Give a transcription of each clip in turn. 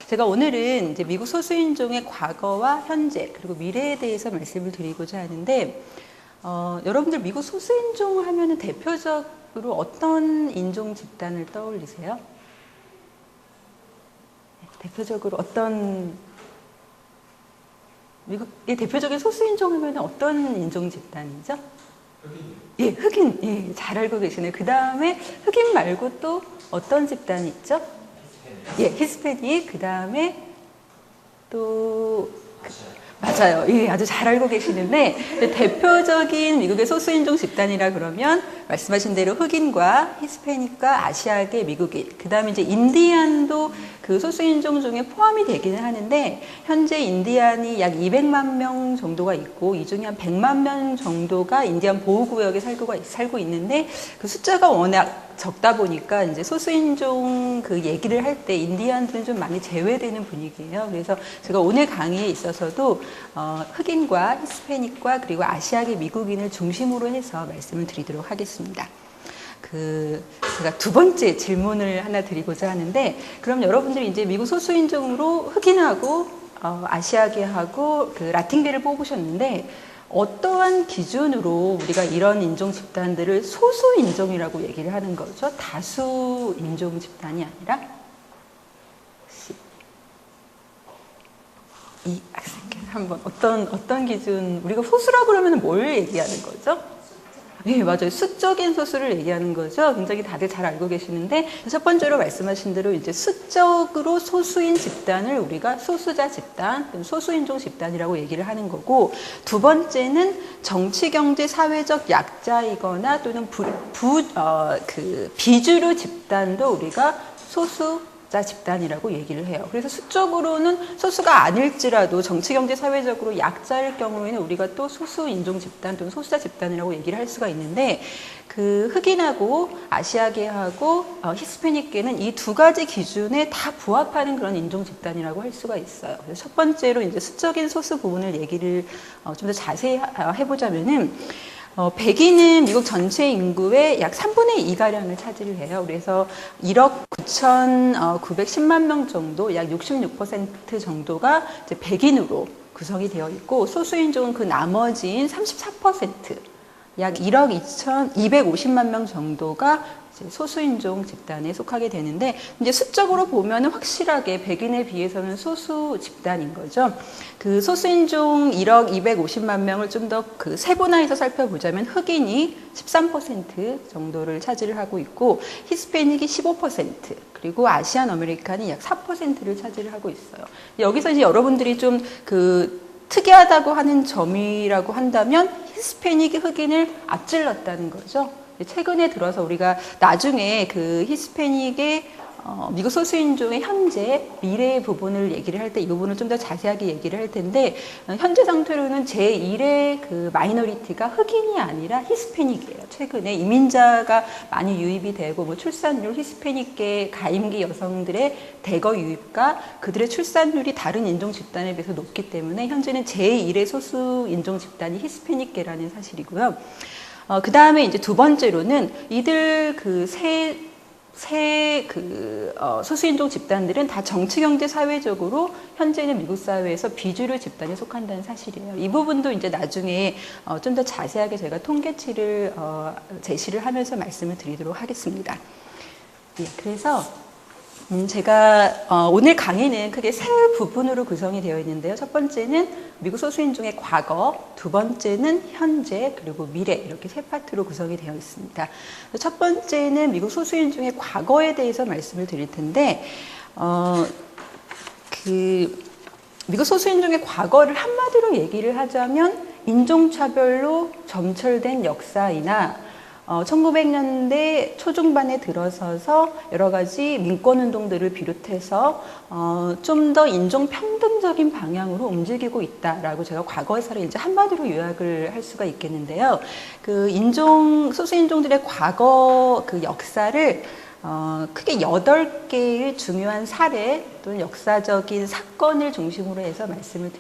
제가 오늘은 이제 미국 소수인종의 과거와 현재 그리고 미래에 대해서 말씀을 드리고자 하는데, 여러분들 미국 소수인종 하면은 대표적으로 어떤 인종 집단을 떠올리세요? 대표적으로 어떤 미국의 대표적인 소수인종 하면 어떤 인종 집단이죠? 예, 흑인. 예, 잘 알고 계시네요. 그 다음에 흑인 말고 또 어떤 집단이 있죠? 예, 히스패닉. 그 다음에 또 맞아요. 예, 아주 잘 알고 계시는데, 대표적인 미국의 소수인종 집단이라 그러면 말씀하신 대로 흑인과 히스패닉과 아시아계 미국인, 그 다음에 이제 인디안도 그 소수인종 중에 포함이 되기는 하는데, 현재 인디안이 약 200만 명 정도가 있고, 이 중에 한 100만 명 정도가 인디안 보호구역에 살고 있는데, 그 숫자가 워낙 적다 보니까 이제 소수인종 그 얘기를 할 때 인디안들은 좀 많이 제외되는 분위기예요. 그래서 제가 오늘 강의에 있어서도 흑인과 히스패닉과 그리고 아시아계 미국인을 중심으로 해서 말씀을 드리도록 하겠습니다. 제가 두 번째 질문을 하나 드리고자 하는데, 그럼 여러분들이 이제 미국 소수인종으로 흑인하고 아시아계하고 그 라틴계를 뽑으셨는데, 어떠한 기준으로 우리가 이런 인종 집단들을 소수 인종이라고 얘기를 하는 거죠? 다수 인종 집단이 아니라? 이 학생께 한번 어떤 기준, 우리가 소수라고 그러면 뭘 얘기하는 거죠? 네, 맞아요. 수적인 소수를 얘기하는 거죠. 굉장히 다들 잘 알고 계시는데, 첫 번째로 말씀하신 대로 이제 수적으로 소수인 집단을 우리가 소수자 집단, 소수인종 집단이라고 얘기를 하는 거고, 두 번째는 정치, 경제, 사회적 약자이거나 또는 비주류 집단도 우리가 소수자 집단이라고 얘기를 해요. 그래서 수적으로는 소수가 아닐지라도 정치, 경제, 사회적으로 약자일 경우에는 우리가 또 소수 인종 집단 또는 소수자 집단이라고 얘기를 할 수가 있는데, 그 흑인하고 아시아계하고 히스패닉계는 이 두 가지 기준에 다 부합하는 그런 인종 집단이라고 할 수가 있어요. 그래서 첫 번째로 이제 수적인 소수 부분을 얘기를 좀 더 자세히 해보자면은, 백인은 미국 전체 인구의 약 3분의 2가량을 차지를 해요. 그래서 1억 9,910만 명 정도, 약 66% 정도가 이제 백인으로 구성이 되어 있고, 소수인종은 그 나머지인 34%, 약 1억 250만 명 정도가 소수인종 집단에 속하게 되는데, 이제 수적으로 보면 확실하게 백인에 비해서는 소수 집단인 거죠. 그 소수인종 1억 250만 명을 좀 더 그 세분화해서 살펴보자면, 흑인이 13% 정도를 차지를 하고 있고, 히스패닉이 15%, 그리고 아시안 아메리칸이 약 4%를 차지를 하고 있어요. 여기서 이제 여러분들이 좀 특이하다고 하는 점이라고 한다면, 히스패닉이 흑인을 앞질렀다는 거죠. 최근에 들어서 우리가 나중에 그 히스패닉의 미국 소수인종의 현재, 미래 부분을 얘기를 할 때 이 부분을 좀 더 자세하게 얘기를 할 텐데, 현재 상태로는 제1의 그 마이너리티가 흑인이 아니라 히스패닉이에요. 최근에 이민자가 많이 유입이 되고, 뭐 출산율, 히스패닉계 가임기 여성들의 대거 유입과 그들의 출산율이 다른 인종 집단에 비해서 높기 때문에 현재는 제1의 소수 인종 집단이 히스패닉계라는 사실이고요. 그 다음에 이제 두 번째로는 이들 소수인종 집단들은 다 정치, 경제, 사회적으로 현재는 미국 사회에서 비주류 집단에 속한다는 사실이에요. 이 부분도 이제 나중에 좀 더 자세하게 제가 통계치를 제시를 하면서 말씀을 드리도록 하겠습니다. 예, 그래서 제가 오늘 강의는 크게 세 부분으로 구성이 되어 있는데요. 첫 번째는 미국 소수인종의 과거, 두 번째는 현재, 그리고 미래, 이렇게 세 파트로 구성이 되어 있습니다. 첫 번째는 미국 소수인종의 과거에 대해서 말씀을 드릴 텐데, 미국 소수인종의 과거를 한마디로 얘기를 하자면, 인종차별로 점철된 역사이나 1900년대 초중반에 들어서서 여러 가지 민권운동들을 비롯해서 좀 더 인종평등적인 방향으로 움직이고 있다라고 제가 과거사를 이제 한마디로 요약을 할 수가 있겠는데요. 그 소수인종들의 과거 그 역사를 크게 8개의 중요한 사례 또는 역사적인 사건을 중심으로 해서 말씀을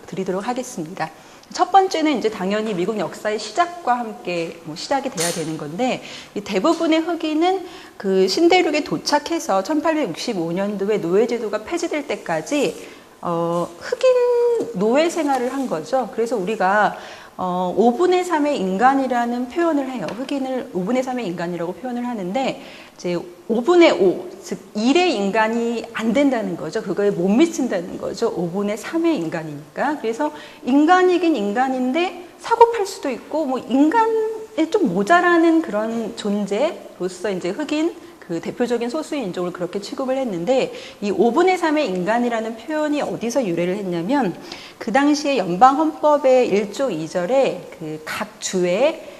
드리도록 하겠습니다. 첫 번째는 이제 당연히 미국 역사의 시작과 함께 시작이 돼야 되는 건데, 이 대부분의 흑인은 그 신대륙에 도착해서 1865년도에 노예제도가 폐지될 때까지 흑인 노예 생활을 한 거죠. 그래서 우리가 5분의 3의 인간이라는 표현을 해요. 흑인을 5분의 3의 인간이라고 표현을 하는데, 이제 5분의 5, 즉 1의 인간이 안 된다는 거죠. 그거에 못 미친다는 거죠. 5분의 3의 인간이니까. 그래서 인간이긴 인간인데 사고팔 수도 있고, 뭐 인간에 좀 모자라는 그런 존재로서 이제 흑인 그 대표적인 소수의 인종을 그렇게 취급을 했는데, 이 5분의 3의 인간이라는 표현이 어디서 유래를 했냐면, 그 당시에 연방 헌법의 1조 2절에 그 각 주에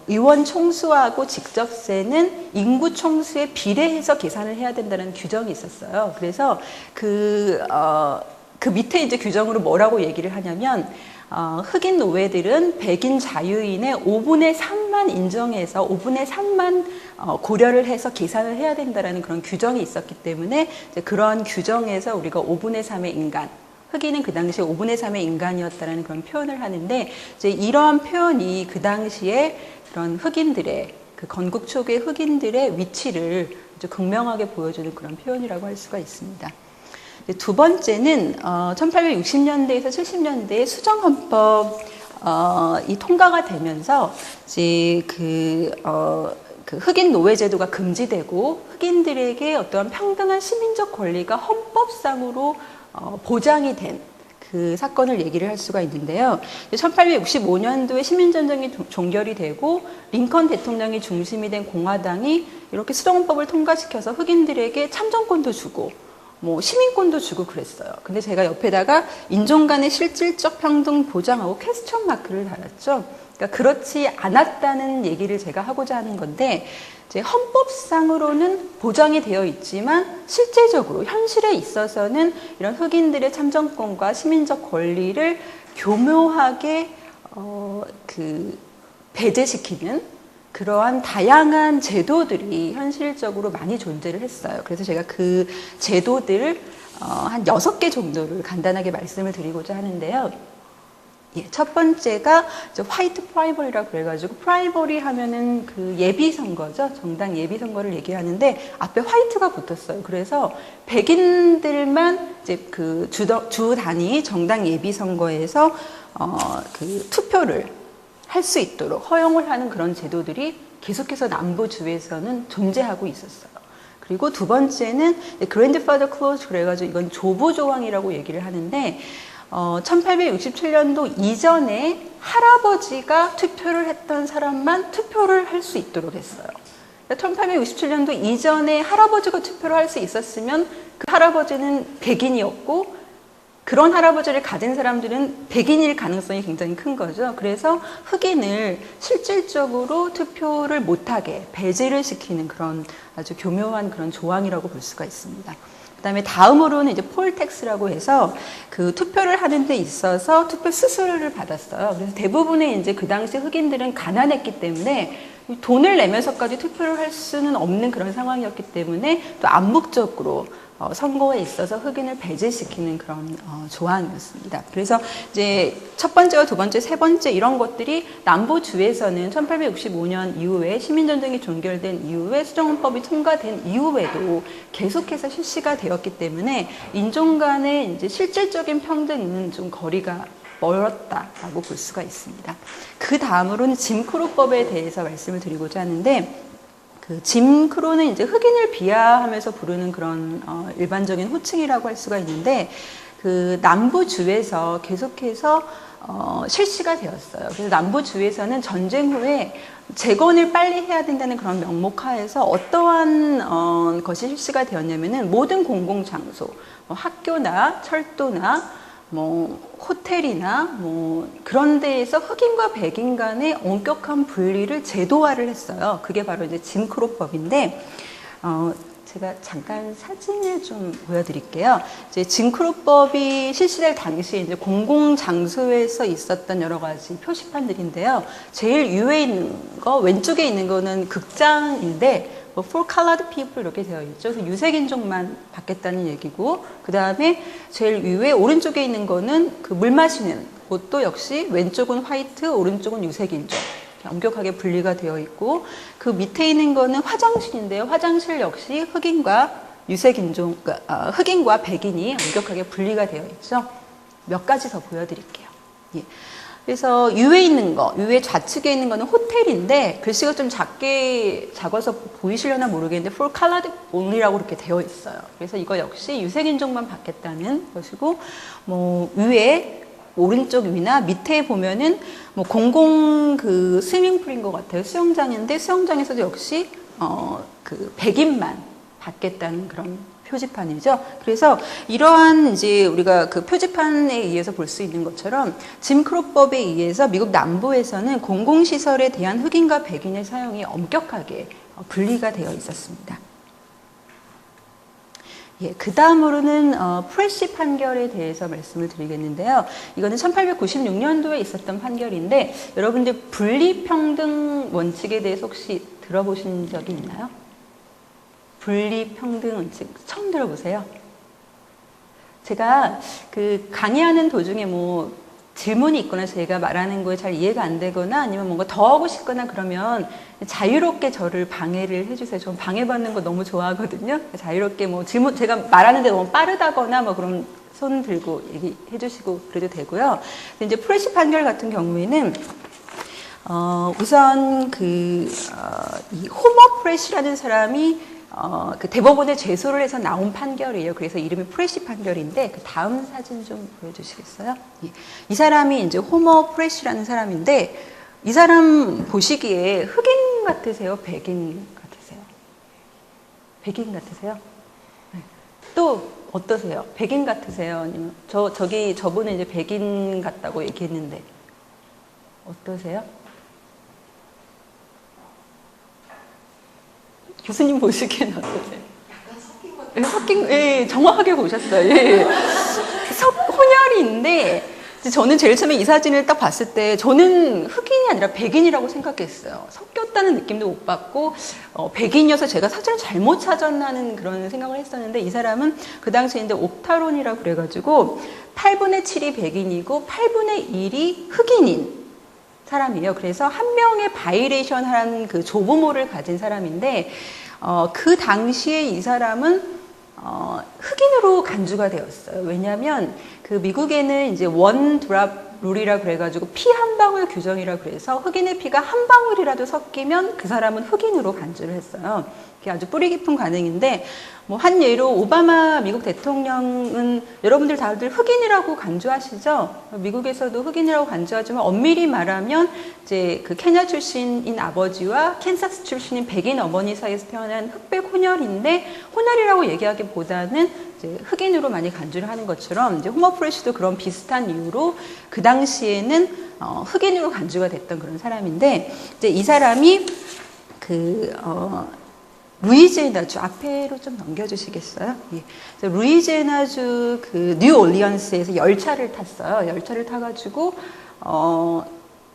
의원 총수하고 직접세는 인구 총수에 비례해서 계산을 해야 된다는 규정이 있었어요. 그래서 그 밑에 이제 규정으로 뭐라고 얘기를 하냐면, 흑인 노예들은 백인 자유인의 5분의 3만 인정해서 5분의 3만 고려를 해서 계산을 해야 된다는 그런 규정이 있었기 때문에, 이제 그런 규정에서 우리가 5분의 3의 인간, 흑인은 그 당시에 5분의 3의 인간이었다는 그런 표현을 하는데, 이제 이러한 표현이 그 당시에 그런 흑인들의, 그 건국 초기의 흑인들의 위치를 아주 극명하게 보여주는 그런 표현이라고 할 수가 있습니다. 두 번째는 1860년대에서 70년대에 수정헌법 이 통과가 되면서 이제 그 흑인 노예제도가 금지되고 흑인들에게 어떠한 평등한 시민적 권리가 헌법상으로 보장이 된 그 사건을 얘기를 할 수가 있는데요. 1865년도에 시민전쟁이 종결이 되고 링컨 대통령이 중심이 된 공화당이 이렇게 수정헌법을 통과시켜서 흑인들에게 참정권도 주고 뭐 시민권도 주고 그랬어요. 근데 제가 옆에다가 인종 간의 실질적 평등 보장하고 퀘스천 마크를 달았죠. 그러니까 그렇지 않았다는 얘기를 제가 하고자 하는 건데, 이제 헌법상으로는 보장이 되어 있지만 실제적으로 현실에 있어서는 이런 흑인들의 참정권과 시민적 권리를 교묘하게 배제시키는 그러한 다양한 제도들이 현실적으로 많이 존재를 했어요. 그래서 제가 그 제도들 한 6개 정도를 간단하게 말씀을 드리고자 하는데요. 첫 번째가 화이트 프라이머리라고 그래가지고, 프라이머리 하면은 그 예비선거죠. 정당 예비선거를 얘기하는데 앞에 화이트가 붙었어요. 그래서 백인들만 이제 그 주 단위 정당 예비선거에서 그 투표를 할 수 있도록 허용을 하는 그런 제도들이 계속해서 남부주에서는 존재하고 있었어요. 그리고 두 번째는 그랜드파더 클로즈 그래가지고, 이건 조부 조항이라고 얘기를 하는데, 1867년도 이전에 할아버지가 투표를 했던 사람만 투표를 할 수 있도록 했어요. 1867년도 이전에 할아버지가 투표를 할 수 있었으면 그 할아버지는 백인이었고, 그런 할아버지를 가진 사람들은 백인일 가능성이 굉장히 큰 거죠. 그래서 흑인을 실질적으로 투표를 못하게 배제를 시키는 그런 아주 교묘한 그런 조항이라고 볼 수가 있습니다. 그다음에 다음으로는 이제 폴텍스라고 해서 그 투표를 하는 데 있어서 투표 수수료를 받았어요. 그래서 대부분의 이제 그 당시 흑인들은 가난했기 때문에 돈을 내면서까지 투표를 할 수는 없는 그런 상황이었기 때문에 또 암묵적으로 선거에 있어서 흑인을 배제시키는 그런 조항이었습니다. 그래서 이제 첫 번째와 두 번째, 세 번째 이런 것들이 남부주에서는 1865년 이후에 시민전쟁이 종결된 이후에 수정헌법이 통과된 이후에도 계속해서 실시가 되었기 때문에 인종 간의 이제 실질적인 평등은 좀 거리가 멀었다라고 볼 수가 있습니다. 그 다음으로는 짐크로법에 대해서 말씀을 드리고자 하는데, 그 짐크로는 이제 흑인을 비하하면서 부르는 그런 일반적인 호칭이라고 할 수가 있는데, 그 남부주에서 계속해서 실시가 되었어요. 그래서 남부주에서는 전쟁 후에 재건을 빨리 해야 된다는 그런 명목하에서 어떠한 것이 실시가 되었냐면은, 모든 공공장소, 학교나 철도나 호텔이나 그런 데에서 흑인과 백인 간의 엄격한 분리를 제도화를 했어요. 그게 바로 이제 짐크로법인데, 제가 잠깐 사진을 좀 보여드릴게요. 이제 짐크로법이 실시될 당시에 이제 공공장소에서 있었던 여러 가지 표시판들인데요. 제일 위에 있는 거, 왼쪽에 있는 거는 극장인데, 뭐 for colored people 이렇게 되어 있죠. 그래서 유색인종만 받겠다는 얘기고, 그 다음에 제일 위에 오른쪽에 있는 거는 그 물 마시는 곳도 역시 왼쪽은 화이트, 오른쪽은 유색인종. 엄격하게 분리가 되어 있고, 그 밑에 있는 거는 화장실인데요. 화장실 역시 흑인과 유색인종, 흑인과 백인이 엄격하게 분리가 되어 있죠. 몇 가지 더 보여드릴게요. 예. 그래서 위에 있는 거, 위에 좌측에 있는 거는 호텔인데 글씨가 좀 작게 작아서 보이시려나 모르겠는데 for colored only라고 이렇게 되어 있어요. 그래서 이거 역시 유색인종만 받겠다는 것이고, 뭐 위에 오른쪽 위나 밑에 보면은 뭐 공공 그 스위밍풀인 것 같아요. 수영장인데 수영장에서도 역시 그 백인만 받겠다는 그런 표지판이죠. 그래서 이러한 이제 우리가 그 표지판에 의해서 볼 수 있는 것처럼 짐 크로법에 의해서 미국 남부에서는 공공시설에 대한 흑인과 백인의 사용이 엄격하게 분리가 되어 있었습니다. 예, 그 다음으로는 프레시 판결에 대해서 말씀을 드리겠는데요. 이거는 1896년도에 있었던 판결인데 여러분들 분리평등 원칙에 대해서 혹시 들어보신 적이 있나요? 분리평등 원칙 처음 들어보세요? 제가 그 강의하는 도중에 뭐 질문이 있거나 제가 말하는 거에 잘 이해가 안 되거나 아니면 뭔가 더 하고 싶거나 그러면 자유롭게 저를 방해를 해주세요. 전 방해받는 거 너무 좋아하거든요. 자유롭게 뭐 질문, 제가 말하는데 너무 빠르다거나 뭐 그럼 손 들고 얘기해 주시고 그래도 되고요. 근데 이제 프레시 판결 같은 경우에는 우선 이 호머 프레시라는 사람이 그 대법원에 제소를 해서 나온 판결이에요. 그래서 이름이 프레시 판결인데 그 다음 사진 좀 보여주시겠어요? 예. 이 사람이 이제 호머 프레시라는 사람인데 이 사람 보시기에 흑인 같으세요? 백인 같으세요? 백인 같으세요? 네. 또 어떠세요? 백인 같으세요? 아니면 저분은 이제 백인 같다고 얘기했는데 어떠세요? 교수님 보시기엔 어떠세요? 약간 섞인 것 예, 예, 정확하게 보셨어요. 예. 혼혈인데, 저는 제일 처음에 이 사진을 딱 봤을 때, 저는 흑인이 아니라 백인이라고 생각했어요. 섞였다는 느낌도 못 받고, 백인이어서 제가 사진을 잘못 찾았나는 그런 생각을 했었는데, 이 사람은 그 당시에 이제 옥타론이라고 그래가지고, 8분의 7이 백인이고, 8분의 1이 흑인인 사람이에요. 그래서 한 명의 바이레이션 하는 그 조부모를 가진 사람인데, 그 당시에 이 사람은 흑인으로 간주가 되었어요. 왜냐하면 그 미국에는 이제 원 드랍 룰이라 그래가지고 피 한 방울 규정이라 그래서 흑인의 피가 한 방울이라도 섞이면 그 사람은 흑인으로 간주를 했어요. 그게 아주 뿌리 깊은 관행인데, 뭐 한 예로 오바마 미국 대통령은 여러분들 다들 흑인이라고 간주하시죠? 미국에서도 흑인이라고 간주하지만 엄밀히 말하면 이제 그 케냐 출신인 아버지와 캔사스 출신인 백인 어머니 사이에서 태어난 흑백 혼혈인데, 혼혈이라고 얘기하기보다는 이제 흑인으로 많이 간주를 하는 것처럼 이제 호머 프레시도 그런 비슷한 이유로 그 당시에는 흑인으로 간주가 됐던 그런 사람인데, 이제 이 사람이 루이지애나주 앞에로 좀 넘겨주시겠어요? 예. 루이지애나주 그 뉴올리언스에서 열차를 탔어요. 열차를 타가지고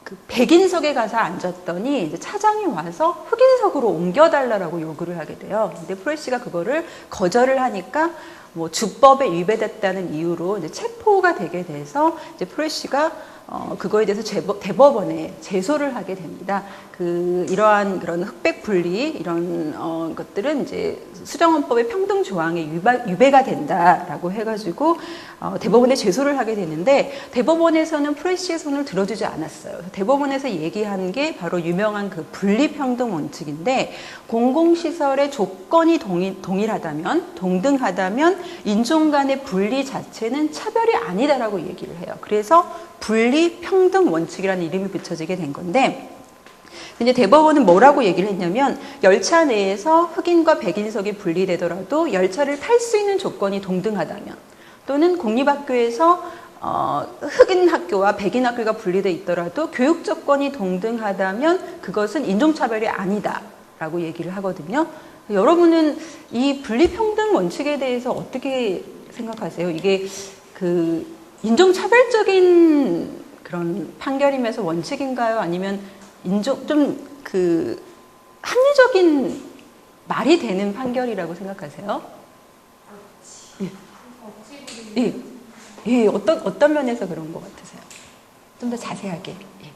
그 백인석에 가서 앉았더니 이제 차장이 와서 흑인석으로 옮겨달라고 요구를 하게 돼요. 근데 프레시가 그거를 거절을 하니까 뭐 주법에 위배됐다는 이유로 이제 체포가 되게 돼서 이제 프레시가 그거에 대해서 대법원에 제소를 하게 됩니다. 이러한 그런 흑백 분리 이런 것들은 이제 수정헌법의 평등 조항에 위배가 된다라고 해가지고 대법원에 제소를 하게 되는데, 대법원에서는 프레시의 손을 들어주지 않았어요. 대법원에서 얘기한 게 바로 유명한 그 분리평등 원칙인데, 공공시설의 조건이 동일하다면, 동등하다면 인종 간의 분리 자체는 차별이 아니다라고 얘기를 해요. 그래서 분리평등 원칙이라는 이름이 붙여지게 된 건데, 이제 대법원은 뭐라고 얘기를 했냐면, 열차 내에서 흑인과 백인석이 분리되더라도 열차를 탈 수 있는 조건이 동등하다면, 또는 공립학교에서 흑인 학교와 백인 학교가 분리되어 있더라도 교육 조건이 동등하다면 그것은 인종차별이 아니다라고 얘기를 하거든요. 여러분은 이 분리평등 원칙에 대해서 어떻게 생각하세요? 이게 그 인종차별적인 그런 판결이면서 원칙인가요? 아니면 합리적인 말이 되는 판결이라고 생각하세요? 예. 예. 예, 어떤 면에서 그런 것 같으세요? 좀 더 자세하게. 예.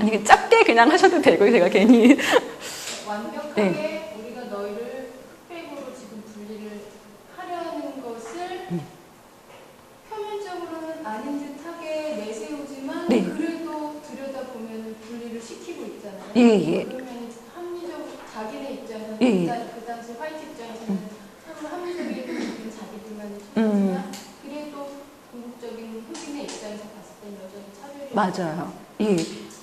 아니, 짧게 그냥 하셔도 되고, 제가 괜히. 완벽하게 예. 우리가 너희를 흑백으로 지금 분리를 하려는 것을 표면적으로는 아닌 듯하게 내세우지만 네. 그래도 들여다보면 분리를 시키고 있잖아요. 예, 예. 그러면 합리적으로 자기네 입장에서는 예, 예. 그 당시 화이트 입장에서는 참 합리적인 부분은 자기들만의 존재지만 그래도 궁극적인 흑인의 입장에서 봤을 땐 여전히 차별이 맞아요. 예.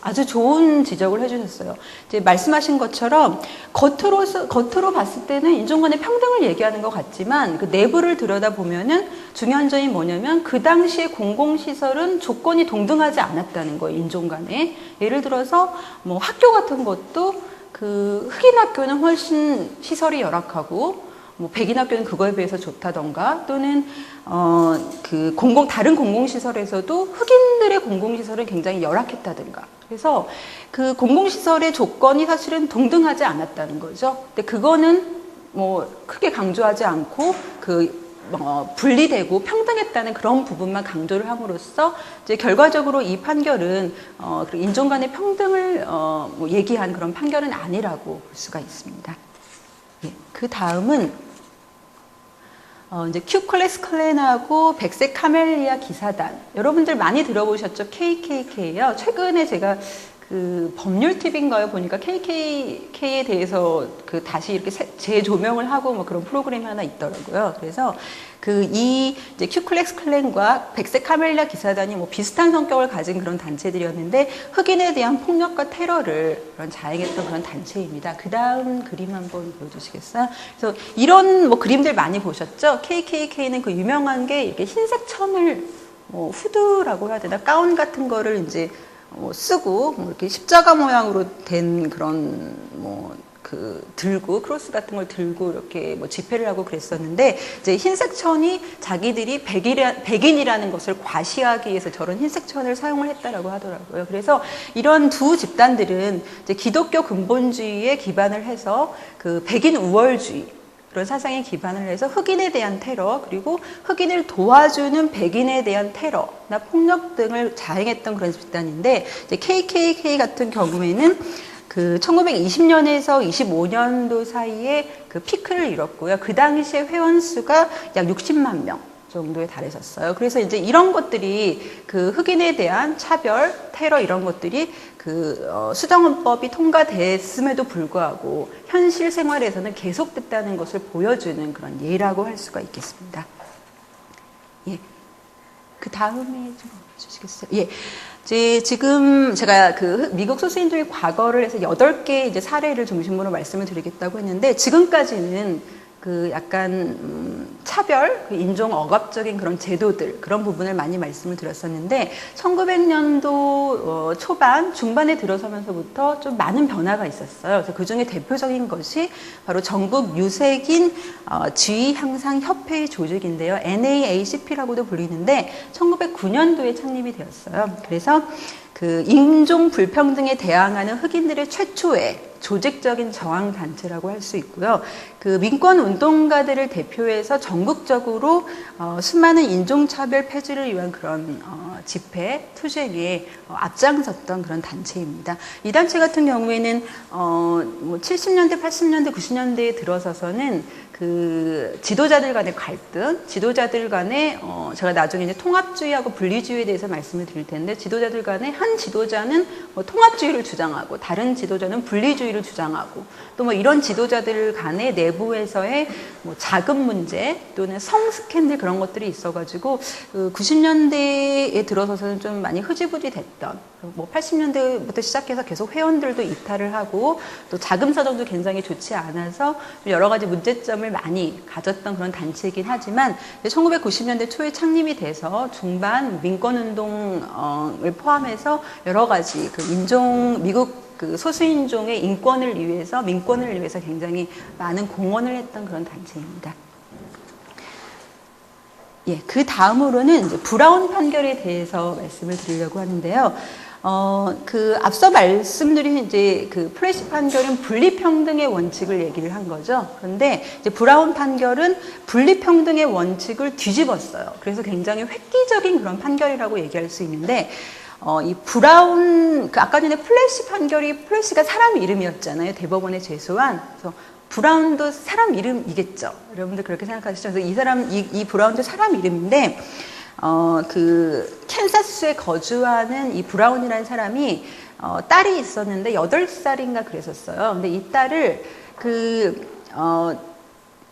아주 좋은 지적을 해주셨어요. 이제 말씀하신 것처럼 겉으로 봤을 때는 인종 간의 평등을 얘기하는 것 같지만 그 내부를 들여다보면은 중요한 점이 뭐냐면 그 당시에 공공시설은 조건이 동등하지 않았다는 거예요. 인종 간에. 예를 들어서 뭐 학교 같은 것도 그 흑인 학교는 훨씬 시설이 열악하고 뭐 백인 학교는 그거에 비해서 좋다던가 또는 그 다른 공공시설에서도 흑인들의 공공시설은 굉장히 열악했다든가 그래서 그 공공시설의 조건이 사실은 동등하지 않았다는 거죠. 근데 그거는 뭐 크게 강조하지 않고 분리되고 평등했다는 그런 부분만 강조를 함으로써 이제 결과적으로 이 판결은 인종 간의 평등을 뭐 얘기한 그런 판결은 아니라고 볼 수가 있습니다. 예, 그 다음은 이제 큐클렉스 클랜하고 백색 카멜리아 기사단 여러분들 많이 들어보셨죠? KKK요. 최근에 제가 그 법률 팁인가요? 보니까 KKK에 대해서 그 다시 이렇게 재조명을 하고 뭐 그런 프로그램이 하나 있더라고요. 그래서 이제 큐클렉스 클랜과 백색 카멜리아 기사단이 뭐 비슷한 성격을 가진 그런 단체들이었는데 흑인에 대한 폭력과 테러를 자행했던 그런 단체입니다. 그 다음 그림 한번 보여주시겠어요? 그래서 이런 뭐 그림들 많이 보셨죠? KKK는 그 유명한 게 이렇게 흰색 천을 뭐 후드라고 해야 되나? 가운 같은 거를 이제 쓰고 뭐 이렇게 십자가 모양으로 된 그런 들고 크로스 같은 걸 들고 이렇게 뭐 집회를 하고 그랬었는데 이제 흰색 천이 자기들이 백인이라는 것을 과시하기 위해서 저런 흰색 천을 사용을 했다라고 하더라고요. 그래서 이런 두 집단들은 이제 기독교 근본주의에 기반을 해서 그 백인 우월주의 그런 사상에 기반을 해서 흑인에 대한 테러 그리고 흑인을 도와주는 백인에 대한 테러나 폭력 등을 자행했던 그런 집단인데 이제 KKK 같은 경우에는 그 1920년에서 25년도 사이에 그 피크를 이뤘고요. 그 당시에 회원 수가 약 60만 명 정도에 달했었어요. 그래서 이제 이런 것들이 그 흑인에 대한 차별, 테러 이런 것들이 수정헌법이 통과됐음에도 불구하고 현실 생활에서는 계속됐다는 것을 보여주는 그런 예라고 할 수가 있겠습니다. 예. 그 다음에 좀 보여주시겠어요? 예. 지금 제가 그 미국 소수인종의 과거를 해서 8개 이제 사례를 중심으로 말씀을 드리겠다고 했는데 지금까지는 그 약간 차별, 그 인종 억압적인 그런 제도들 그런 부분을 많이 말씀을 드렸었는데 1900년도 초반, 중반에 들어서면서부터 좀 많은 변화가 있었어요. 그래서 그 중에 대표적인 것이 바로 전국 유색인 지위 향상 협회의 조직인데요. NAACP라고도 불리는데 1909년도에 창립이 되었어요. 그래서 그 인종 불평등에 대항하는 흑인들의 최초의 조직적인 저항 단체라고 할 수 있고요. 그 민권 운동가들을 대표해서 전국적으로 수많은 인종차별 폐지를 위한 그런 집회, 투쟁에 앞장섰던 그런 단체입니다. 이 단체 같은 경우에는 뭐 70년대, 80년대, 90년대에 들어서서는 그 지도자들 간의 갈등, 지도자들 간의 제가 나중에 이제 통합주의하고 분리주의에 대해서 말씀을 드릴 텐데 지도자들 간의 한 지도자는 뭐 통합주의를 주장하고 다른 지도자는 분리주의를 주장하고 또 뭐 이런 지도자들 간의 내부에서의 뭐 자금 문제 또는 성 스캔들 그런 것들이 있어가지고 그 90년대에 들어서서는 좀 많이 흐지부지 됐던 뭐 80년대부터 시작해서 계속 회원들도 이탈을 하고 또 자금 사정도 굉장히 좋지 않아서 여러 가지 문제점을 많이 가졌던 그런 단체이긴 하지만 1990년대 초에 창립이 돼서 중반 민권운동을 포함해서 여러 가지 그 미국 그 소수인종의 인권을 위해서 민권을 위해서 굉장히 많은 공헌을 했던 그런 단체입니다. 예, 그 다음으로는 이제 브라운 판결에 대해서 말씀을 드리려고 하는데요. 앞서 말씀드린 이제 그 플래시 판결은 분리평등의 원칙을 얘기를 한 거죠. 그런데 이제 브라운 판결은 분리평등의 원칙을 뒤집었어요. 그래서 굉장히 획기적인 그런 판결이라고 얘기할 수 있는데, 이 브라운, 아까 전에 플래시 판결이, 플래시가 사람 이름이었잖아요. 대법원에 제소한. 그래서 브라운도 사람 이름이겠죠. 여러분들 그렇게 생각하시죠? 그래서 이 브라운도 사람 이름인데, 캔사스에 거주하는 이 브라운이라는 사람이, 딸이 있었는데 8살인가 그랬었어요. 근데 이 딸을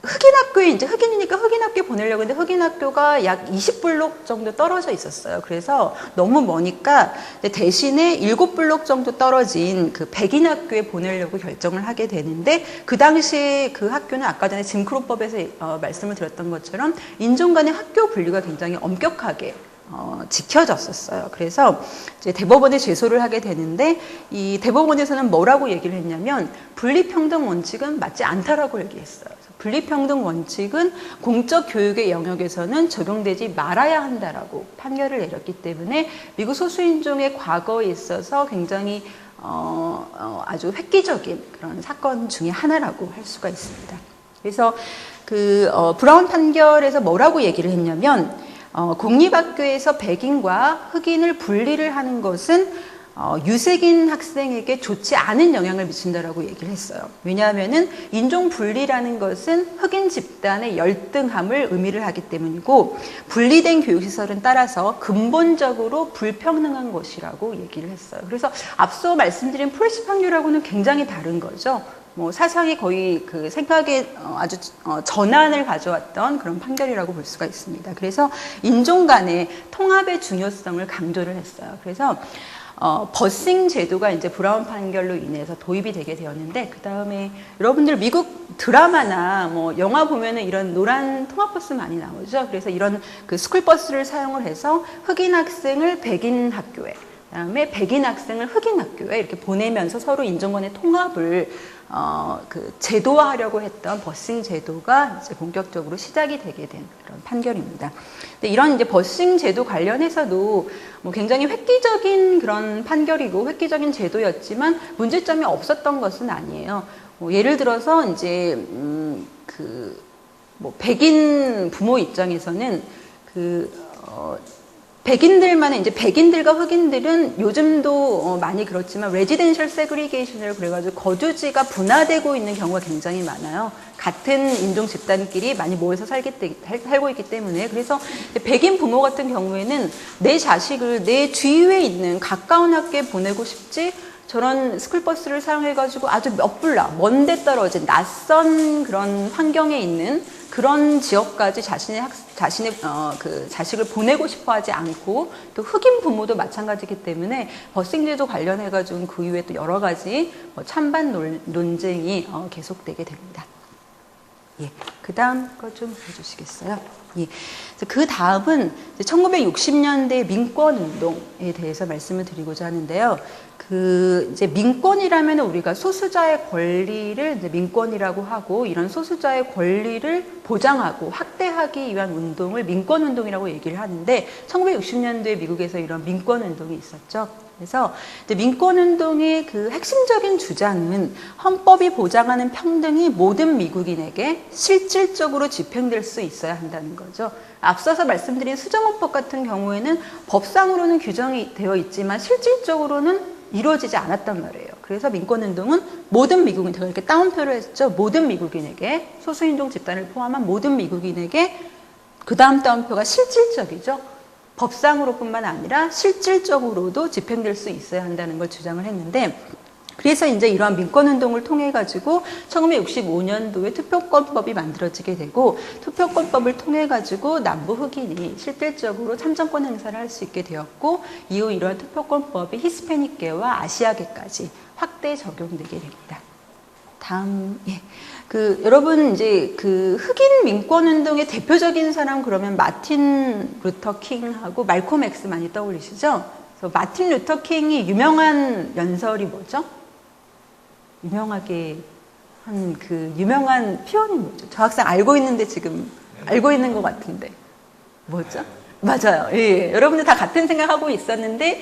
흑인 학교에, 이제 흑인이니까 흑인 학교에 보내려고 했는데 흑인 학교가 약 20블록 정도 떨어져 있었어요. 그래서 너무 머니까 대신에 7블록 정도 떨어진 그 백인 학교에 보내려고 결정을 하게 되는데, 그 당시 그 학교는 아까 전에 짐크로법에서 말씀을 드렸던 것처럼 인종 간의 학교 분류가 굉장히 엄격하게 지켜졌었어요. 그래서 이제 대법원에 제소를 하게 되는데, 이 대법원에서는 뭐라고 얘기를 했냐면 분리평등 원칙은 맞지 않다라고 얘기했어요. 분리평등 원칙은 공적 교육의 영역에서는 적용되지 말아야 한다라고 판결을 내렸기 때문에 미국 소수인종의 과거에 있어서 굉장히 아주 획기적인 그런 사건 중에 하나라고 할 수가 있습니다. 그래서 브라운 판결에서 뭐라고 얘기를 했냐면, 공립학교에서 백인과 흑인을 분리를 하는 것은 유색인 학생에게 좋지 않은 영향을 미친다라고 얘기를 했어요. 왜냐하면은 인종 분리라는 것은 흑인 집단의 열등함을 의미를 하기 때문이고, 분리된 교육시설은 따라서 근본적으로 불평등한 것이라고 얘기를 했어요. 그래서 앞서 말씀드린 플래시 판결하고는 굉장히 다른 거죠. 사상이 거의 그 생각의 아주 전환을 가져왔던 그런 판결이라고 볼 수가 있습니다. 그래서 인종 간의 통합의 중요성을 강조를 했어요. 그래서 버싱 제도가 이제 브라운 판결로 인해서 도입이 되게 되었는데, 그 다음에 여러분들 미국 드라마나 뭐 영화 보면은 이런 노란 통합버스 많이 나오죠. 그래서 이런 그 스쿨버스를 사용을 해서 흑인 학생을 백인 학교에, 그다음에 백인 학생을 흑인 학교에 이렇게 보내면서 서로 인종 간의 통합을 제도화하려고 했던 버싱 제도가 이제 본격적으로 시작이 되게 된 그런 판결입니다. 근데 이런 이제 버싱 제도 관련해서도 뭐 굉장히 획기적인 그런 판결이고 획기적인 제도였지만 문제점이 없었던 것은 아니에요. 예를 들어서 이제 백인 부모 입장에서는 백인들만은, 이제 백인들과 흑인들은 요즘도 많이 그렇지만 레지덴셜 세그리게이션이라고 그래가지고 거주지가 분화되고 있는 경우가 굉장히 많아요. 같은 인종 집단끼리 많이 모여서 살고 있기 때문에. 그래서 백인 부모 같은 경우에는 내 자식을 내 주위에 있는 가까운 학교에 보내고 싶지, 저런 스쿨버스를 사용해가지고 아주 몇 블락 먼데 떨어진 낯선 그런 환경에 있는 그런 지역까지 자신의 자식을 보내고 싶어 하지 않고, 또 흑인 부모도 마찬가지이기 때문에 버싱제도 관련해가지고 그 이후에 또 여러 가지 찬반 논쟁이 계속되게 됩니다. 예, 그 다음 거 좀 해주시겠어요? 예. 그 다음은 1960년대 민권운동에 대해서 말씀을 드리고자 하는데요. 이제 민권이라면 우리가 소수자의 권리를 이제 민권이라고 하고, 이런 소수자의 권리를 보장하고 확대하기 위한 운동을 민권운동이라고 얘기를 하는데, 1960년도에 미국에서 이런 민권운동이 있었죠. 그래서 이제 민권운동의 그 핵심적인 주장은 헌법이 보장하는 평등이 모든 미국인에게 실질적으로 집행될 수 있어야 한다는 거죠. 앞서서 말씀드린 수정헌법 같은 경우에는 법상으로는 규정이 되어 있지만 실질적으로는 이루어지지 않았단 말이에요. 그래서 민권운동은 모든 미국인, 제가 이렇게 따옴표를 했죠. 모든 미국인에게, 소수인종 집단을 포함한 모든 미국인에게, 그 다음 따옴표가 실질적이죠. 법상으로뿐만 아니라 실질적으로도 집행될 수 있어야 한다는 걸 주장을 했는데, 그래서 이제 이러한 민권운동을 통해 가지고 1965년도에 투표권법이 만들어지게 되고, 투표권법을 통해 가지고 남부 흑인이 실질적으로 참정권 행사를 할 수 있게 되었고, 이후 이러한 투표권법이 히스패닉계와 아시아계까지 확대 적용되게 됩니다. 다음, 예. 여러분, 이제 흑인 민권운동의 대표적인 사람 그러면 마틴 루터 킹하고 말콤 엑스 많이 떠올리시죠? 그래서 마틴 루터 킹이 유명한 연설이 뭐죠? 유명하게 한 유명한 표현이 뭐죠? 저 학생 알고 있는데 지금 알고 있는 것 같은데. 뭐죠? 맞아요. 예. 여러분들 다 같은 생각하고 있었는데,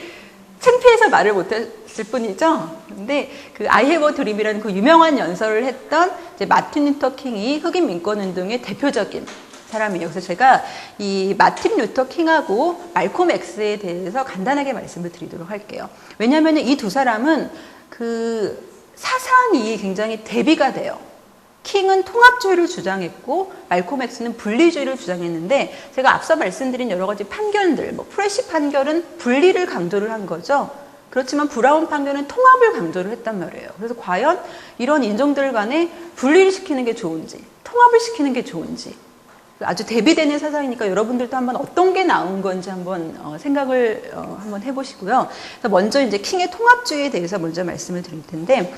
창피해서 말을 못했을 뿐이죠. 근데 그 I Have a Dream이라는 그 유명한 연설을 했던 이제 마틴 루터 킹이 흑인 민권 운동의 대표적인 사람이에요. 그래서 제가 이 마틴 루터 킹하고 말콤 X에 대해서 간단하게 말씀을 드리도록 할게요. 왜냐하면 이 두 사람은 그 사상이 굉장히 대비가 돼요. 킹은 통합주의를 주장했고 말콤 X는 분리주의를 주장했는데 제가 앞서 말씀드린 여러 가지 판결들, 뭐 프레시 판결은 분리를 강조를 한 거죠. 그렇지만 브라운 판결은 통합을 강조를 했단 말이에요. 그래서 과연 이런 인종들 간에 분리를 시키는 게 좋은지, 통합을 시키는 게 좋은지 아주 대비되는 사상이니까 여러분들도 한번 어떤 게 나온 건지 한번 생각을 한번 해보시고요. 먼저 이제 킹의 통합주의에 대해서 먼저 말씀을 드릴 텐데.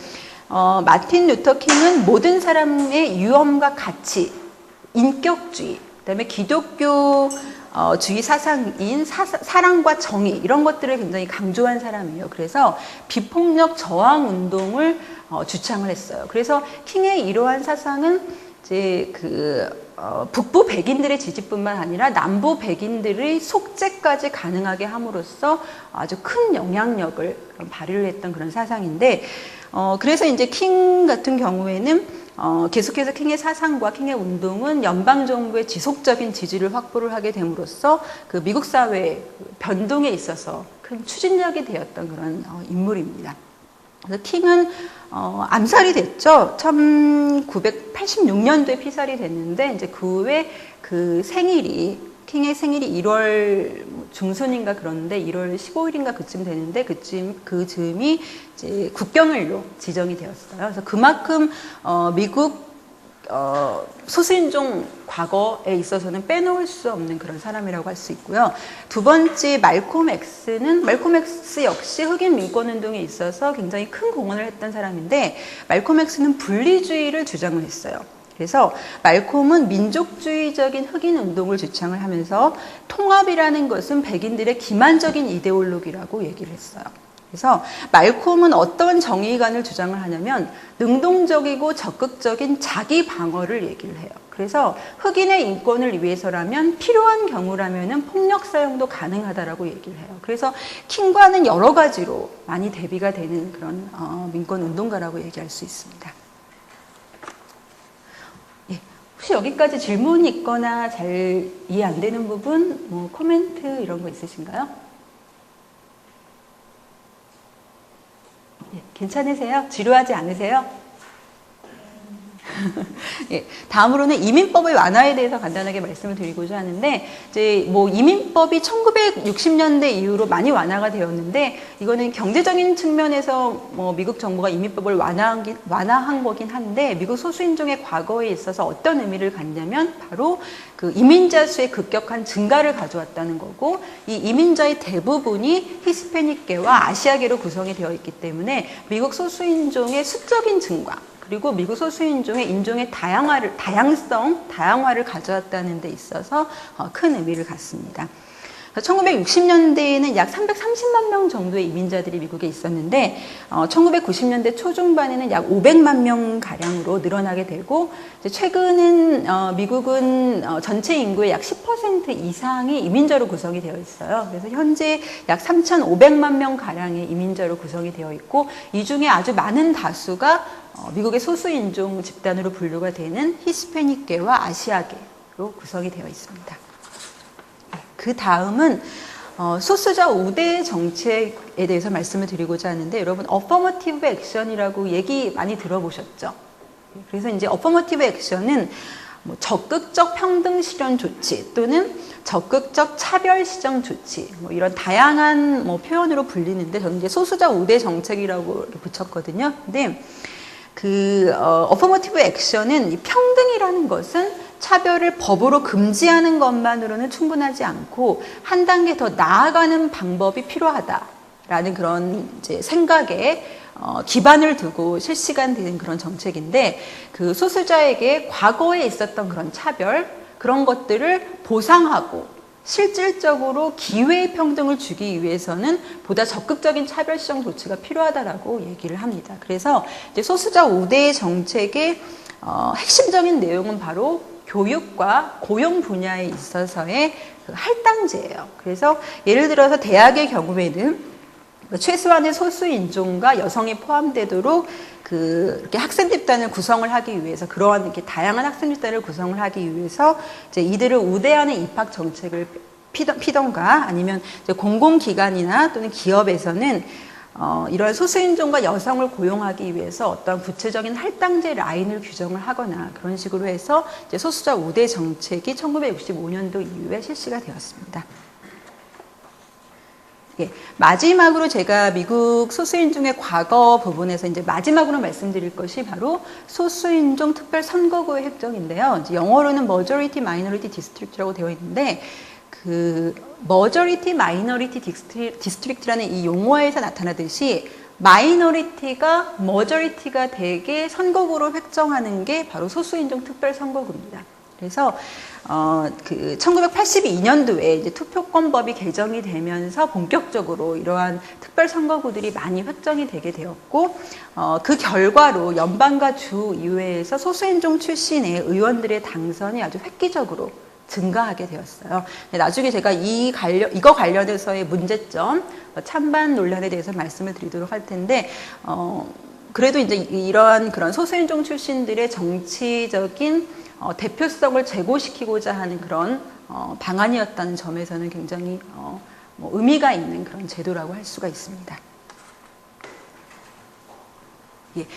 마틴 루터 킹은 모든 사람의 유엄과 가치, 인격주의, 그다음에 기독교주의 사상인 사랑과 정의 이런 것들을 굉장히 강조한 사람이에요. 그래서 비폭력 저항 운동을 주창을 했어요. 그래서 킹의 이러한 사상은 이제 북부 백인들의 지지뿐만 아니라 남부 백인들의 속죄까지 가능하게 함으로써 아주 큰 영향력을 발휘를 했던 그런 사상인데. 그래서 이제 킹 같은 경우에는 계속해서 킹의 사상과 킹의 운동은 연방 정부의 지속적인 지지를 확보를 하게 됨으로써 그 미국 사회의 변동에 있어서 큰 추진력이 되었던 그런 인물입니다. 그래서 킹은 암살이 됐죠. 1986년도에 피살이 됐는데 이제 그 후에 킹의 생일이 1월 중순인가 그런데 1월 15일인가 그쯤 되는데 그 즈음이 이제 국경일로 지정이 되었어요. 그래서 그만큼 미국 소수인종 과거에 있어서는 빼놓을 수 없는 그런 사람이라고 할 수 있고요. 두 번째 말콤 X 역시 흑인 민권 운동에 있어서 굉장히 큰 공헌을 했던 사람인데 말콤 X는 분리주의를 주장을 했어요. 그래서 말콤은 민족주의적인 흑인 운동을 주창을 하면서 통합이라는 것은 백인들의 기만적인 이데올로기라고 얘기를 했어요. 그래서 말콤은 어떤 정의관을 주장을 하냐면 능동적이고 적극적인 자기 방어를 얘기를 해요. 그래서 흑인의 인권을 위해서라면 필요한 경우라면 폭력 사용도 가능하다라고 얘기를 해요. 그래서 킹과는 여러 가지로 많이 대비가 되는 그런 민권 운동가라고 얘기할 수 있습니다. 혹시 여기까지 질문이 있거나 잘 이해 안 되는 부분, 뭐 코멘트 이런 거 있으신가요? 예, 괜찮으세요? 지루하지 않으세요? 예, 다음으로는 이민법의 완화에 대해서 간단하게 말씀을 드리고자 하는데 이제 뭐 이민법이 1960년대 이후로 많이 완화가 되었는데 이거는 경제적인 측면에서 뭐 미국 정부가 이민법을 완화한 거긴 한데 미국 소수인종의 과거에 있어서 어떤 의미를 갖냐면 바로 그 이민자 수의 급격한 증가를 가져왔다는 거고 이 이민자의 대부분이 히스패닉계와 아시아계로 구성이 되어 있기 때문에 미국 소수인종의 수적인 증가 그리고 미국 소수인종의 인종의 다양화를 가져왔다는 데 있어서 큰 의미를 갖습니다. 1960년대에는 약 330만 명 정도의 이민자들이 미국에 있었는데 1990년대 초중반에는 약 500만 명 가량으로 늘어나게 되고 최근은 미국은 전체 인구의 약 10% 이상이 이민자로 구성이 되어 있어요. 그래서 현재 약 3,500만 명 가량의 이민자로 구성이 되어 있고 이 중에 아주 많은 다수가 미국의 소수인종 집단으로 분류가 되는 히스패닉계와 아시아계로 구성이 되어 있습니다. 그 다음은 소수자 우대 정책에 대해서 말씀을 드리고자 하는데 여러분 어퍼머티브 액션이라고 얘기 많이 들어보셨죠? 그래서 이제 어퍼머티브 액션은 뭐 적극적 평등 실현 조치 또는 적극적 차별 시정 조치 뭐 이런 다양한 뭐 표현으로 불리는데 저는 이제 소수자 우대 정책이라고 붙였거든요. 근데 어퍼머티브 액션은 이 평등이라는 것은 차별을 법으로 금지하는 것만으로는 충분하지 않고 한 단계 더 나아가는 방법이 필요하다라는 그런 이제 생각에 기반을 두고 실시간되는 그런 정책인데 그 소수자에게 과거에 있었던 그런 차별 그런 것들을 보상하고 실질적으로 기회의 평등을 주기 위해서는 보다 적극적인 차별시정 조치가 필요하다라고 얘기를 합니다. 그래서 이제 소수자 우대 정책의 핵심적인 내용은 바로 교육과 고용 분야에 있어서의 그 할당제예요. 그래서 예를 들어서 대학의 경우에는 최소한의 소수 인종과 여성이 포함되도록 이렇게 학생 집단을 구성을 하기 위해서 그러한 이렇게 다양한 학생 집단을 구성을 하기 위해서 이제 이들을 우대하는 입학 정책을 피던가 아니면 이제 공공기관이나 또는 기업에서는 이러한 소수인종과 여성을 고용하기 위해서 어떤 구체적인 할당제 라인을 규정을 하거나 그런 식으로 해서 이제 소수자 우대 정책이 1965년도 이후에 실시가 되었습니다. 예, 마지막으로 제가 미국 소수인종의 과거 부분에서 이제 마지막으로 말씀드릴 것이 바로 소수인종 특별 선거구의 획정인데요. 이제 영어로는 Majority Minority District라고 되어 있는데 Majority Minority District라는 이 용어에서 나타나듯이 마이너리티가 머저리티가 되게 선거구로 획정하는 게 바로 소수인종 특별 선거구입니다. 그래서 1982년도에 이제 투표권법이 개정이 되면서 본격적으로 이러한 특별 선거구들이 많이 획정이 되게 되었고 그 결과로 연방과 주 의회에서 소수인종 출신의 의원들의 당선이 아주 획기적으로 증가하게 되었어요. 나중에 제가 이거 관련해서의 문제점, 찬반 논란에 대해서 말씀을 드리도록 할 텐데, 그래도 이제 이러한 그런 소수인종 출신들의 정치적인 대표성을 제고시키고자 하는 그런 방안이었다는 점에서는 굉장히 의미가 있는 그런 제도라고 할 수가 있습니다. 예.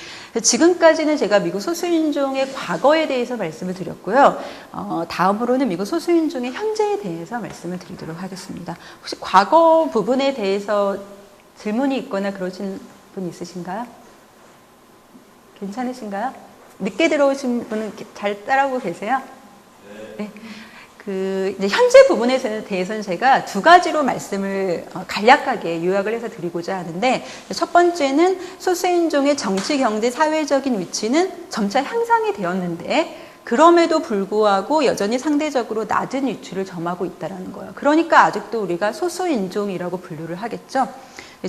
지금까지는 제가 미국 소수인종의 과거에 대해서 말씀을 드렸고요. 다음으로는 미국 소수인종의 현재에 대해서 말씀을 드리도록 하겠습니다. 혹시 과거 부분에 대해서 질문이 있거나 그러신 분 있으신가요? 괜찮으신가요? 늦게 들어오신 분은 잘 따라오고 계세요? 네. 이제 현재 부분에 대해서는 제가 두 가지로 말씀을 간략하게 요약을 해서 드리고자 하는데, 첫 번째는 소수인종의 정치, 경제, 사회적인 위치는 점차 향상이 되었는데, 그럼에도 불구하고 여전히 상대적으로 낮은 위치를 점하고 있다는 거예요. 그러니까 아직도 우리가 소수인종이라고 분류를 하겠죠.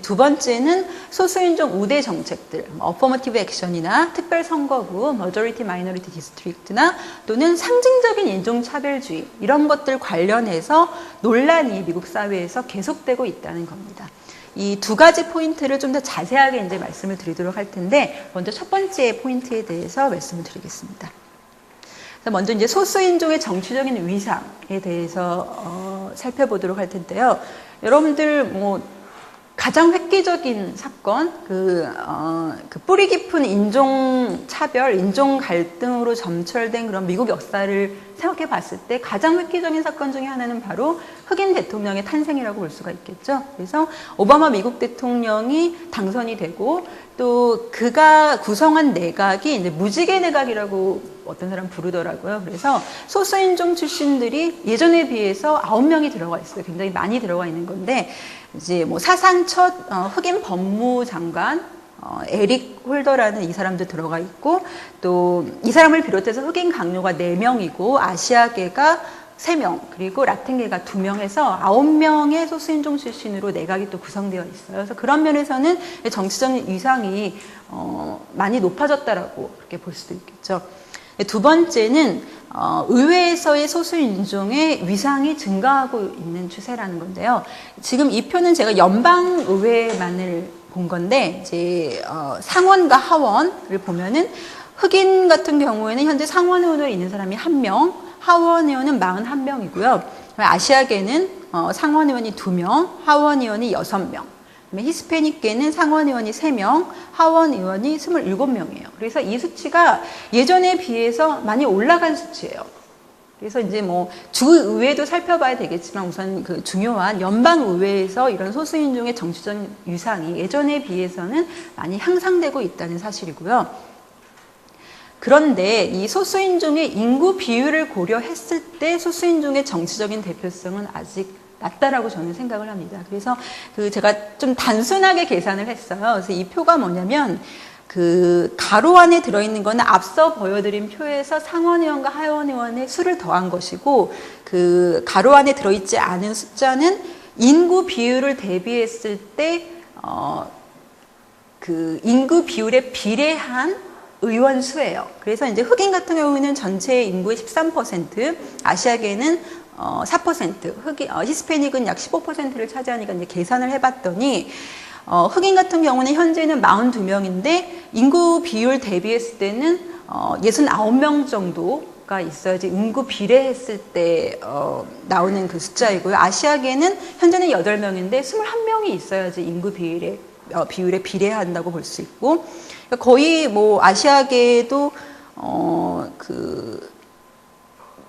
두 번째는 소수인종 우대 정책들, 어퍼머티브 액션이나 특별 선거구, 머저리티 마이너리티 디스트릭트나 또는 상징적인 인종차별주의 이런 것들 관련해서 논란이 미국 사회에서 계속되고 있다는 겁니다. 이 두 가지 포인트를 좀 더 자세하게 이제 말씀을 드리도록 할 텐데, 먼저 첫 번째 포인트에 대해서 말씀을 드리겠습니다. 먼저 이제 소수인종의 정치적인 위상에 대해서 살펴보도록 할 텐데요. 여러분들 가장 획기적인 사건, 뿌리 깊은 인종 차별, 인종 갈등으로 점철된 그런 미국 역사를 생각해 봤을 때 가장 획기적인 사건 중에 하나는 바로 흑인 대통령의 탄생이라고 볼 수가 있겠죠. 그래서 오바마 미국 대통령이 당선이 되고 또 그가 구성한 내각이 이제 무지개 내각이라고 어떤 사람 부르더라고요. 그래서 소수인종 출신들이 예전에 비해서 9명이 들어가 있어요. 굉장히 많이 들어가 있는 건데, 이제 사상 첫 흑인 법무장관 에릭 홀더라는 이 사람도 들어가 있고, 또 이 사람을 비롯해서 흑인 강요가 4명이고 아시아계가 3명, 그리고 라틴계가 2명 해서 9명의 소수인종 출신으로 내각이 또 구성되어 있어요. 그래서 그런 면에서는 정치적인 위상이 많이 높아졌다라고 그렇게 볼 수도 있겠죠. 두 번째는 의회에서의 소수인종의 위상이 증가하고 있는 추세라는 건데요. 지금 이 표는 제가 연방의회만을 본 건데, 이제 상원과 하원을 보면은 흑인 같은 경우에는 현재 상원 의원으로 있는 사람이 1명, 하원 의원은 41명이고요. 아시아계는 상원 의원이 2명, 하원 의원이 6명. 히스패닉계는 상원 의원이 3명, 하원 의원이 27명이에요. 그래서 이 수치가 예전에 비해서 많이 올라간 수치예요. 그래서 이제 주의회도 살펴봐야 되겠지만 우선 그 중요한 연방의회에서 이런 소수인종의 정치적 위상이 예전에 비해서는 많이 향상되고 있다는 사실이고요. 그런데 이 소수인종의 인구 비율을 고려했을 때 소수인종의 정치적인 대표성은 아직 낮다라고 저는 생각을 합니다. 그래서 제가 좀 단순하게 계산을 했어요. 그래서 이 표가 뭐냐면 가로 안에 들어있는 거는 앞서 보여드린 표에서 상원의원과 하원의원의 수를 더한 것이고, 가로 안에 들어있지 않은 숫자는 인구 비율을 대비했을 때 인구 비율에 비례한 의원 수예요. 그래서 이제 흑인 같은 경우에는 전체 인구의 13%, 아시아계는 4%, 히스패닉은 약 15%를 차지하니까 이제 계산을 해봤더니 흑인 같은 경우는 현재는 42명인데 인구 비율 대비했을 때는 69명 정도가 있어야지 인구 비례했을 때 나오는 그 숫자이고요. 아시아계는 현재는 8명인데 21명이 있어야지 인구 비율에 비례한다고 볼 수 있고, 거의 뭐 아시아계도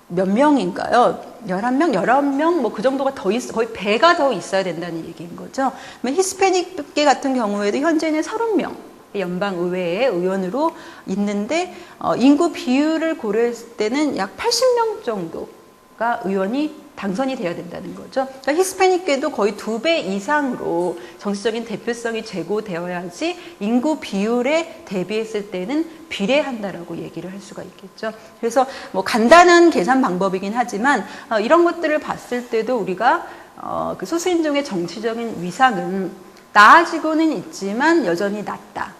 몇 명인가요? 11명, 19명, 뭐 그 정도가 거의 배가 더 있어야 된다는 얘기인 거죠. 히스패닉계 같은 경우에도 현재는 30명, 연방의회의 의원으로 있는데, 인구 비율을 고려했을 때는 약 80명 정도가 의원이 당선이 돼야 된다는 거죠. 그러니까 히스패닉계도 거의 2배 이상으로 정치적인 대표성이 제고되어야지 인구 비율에 대비했을 때는 비례한다라고 얘기를 할 수가 있겠죠. 그래서 뭐 간단한 계산 방법이긴 하지만 이런 것들을 봤을 때도 우리가 그 소수인종의 정치적인 위상은 나아지고는 있지만 여전히 낮다.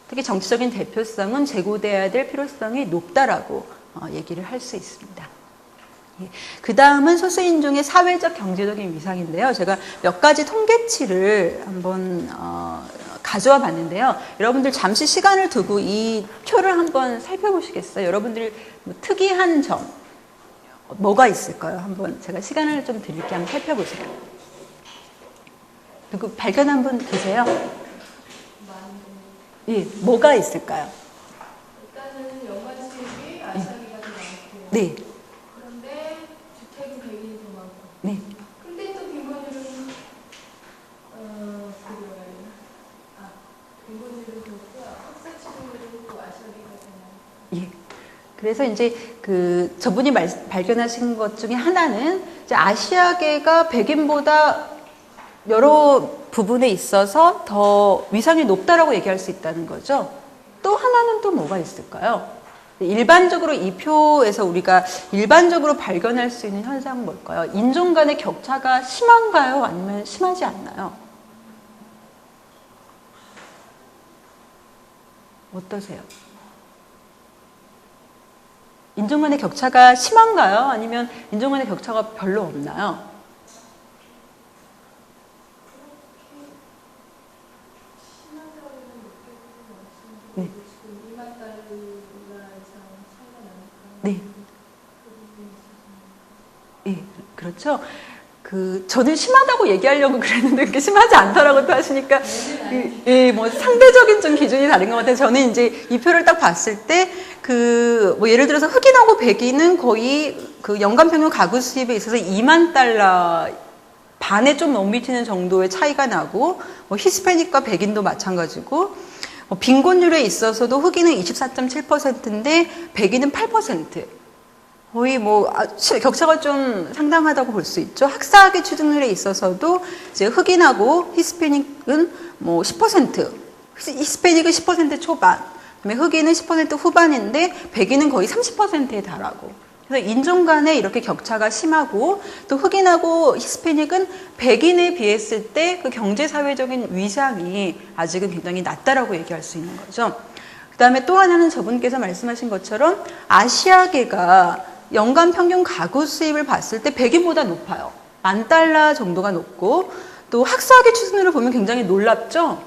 특히 정치적인 대표성은 제고돼야 될 필요성이 높다라고 얘기를 할 수 있습니다. 그 다음은 소수인종의 사회적 경제적인 위상인데요. 제가 몇 가지 통계치를 한번 가져와 봤는데요. 여러분들 잠시 시간을 두고 이 표를 한번 살펴보시겠어요? 여러분들 뭐 특이한 점 뭐가 있을까요? 한번 제가 시간을 좀 드릴게요. 한번 살펴보세요. 누구 발견한 분 계세요? 예, 뭐가 있을까요? 일단은 연간 수입이 아시아계가 더 많고. 네. 네. 근데 또 빈곤율은 빈곤율은 좋고요. 학사 치료율은 또 아시아계가 더 많고. 예. 그래서 이제 저분이 발견하신 것 중에 하나는 이제 아시아계가 백인보다 여러 부분에 있어서 더 위상이 높다라고 얘기할 수 있다는 거죠. 또 하나는 또 뭐가 있을까요? 일반적으로 이 표에서 우리가 일반적으로 발견할 수 있는 현상은 뭘까요? 인종 간의 격차가 심한가요? 아니면 심하지 않나요? 어떠세요? 인종 간의 격차가 심한가요? 아니면 인종 간의 격차가 별로 없나요? 네. 네. 예, 그렇죠. 저는 심하다고 얘기하려고 그랬는데 그게 심하지 않다라고 또 하시니까, 예, 뭐 상대적인 좀 기준이 다른 것 같아요. 저는 이제 이 표를 딱 봤을 때, 뭐 예를 들어서 흑인하고 백인은 거의 연간 평균 가구 수입에 있어서 2만 달러 반에 좀 못 미치는 정도의 차이가 나고, 뭐 히스패닉과 백인도 마찬가지고, 빈곤율에 있어서도 흑인은 24.7%인데 백인은 8%. 거의 격차가 좀 상당하다고 볼 수 있죠. 학사학위 취득률에 있어서도 이제 흑인하고 히스패닉은 10%, 히스패닉은 10% 초반, 그다음에 흑인은 10% 후반인데 백인은 거의 30%에 달하고. 그래서 인종 간에 이렇게 격차가 심하고, 또 흑인하고 히스패닉은 백인에 비했을 때 그 경제사회적인 위상이 아직은 굉장히 낮다라고 얘기할 수 있는 거죠. 그 다음에 또 하나는 저분께서 말씀하신 것처럼 아시아계가 연간 평균 가구 수입을 봤을 때 백인보다 높아요. $10,000 정도가 높고, 또 학사학위 취준율을 보면 굉장히 놀랍죠.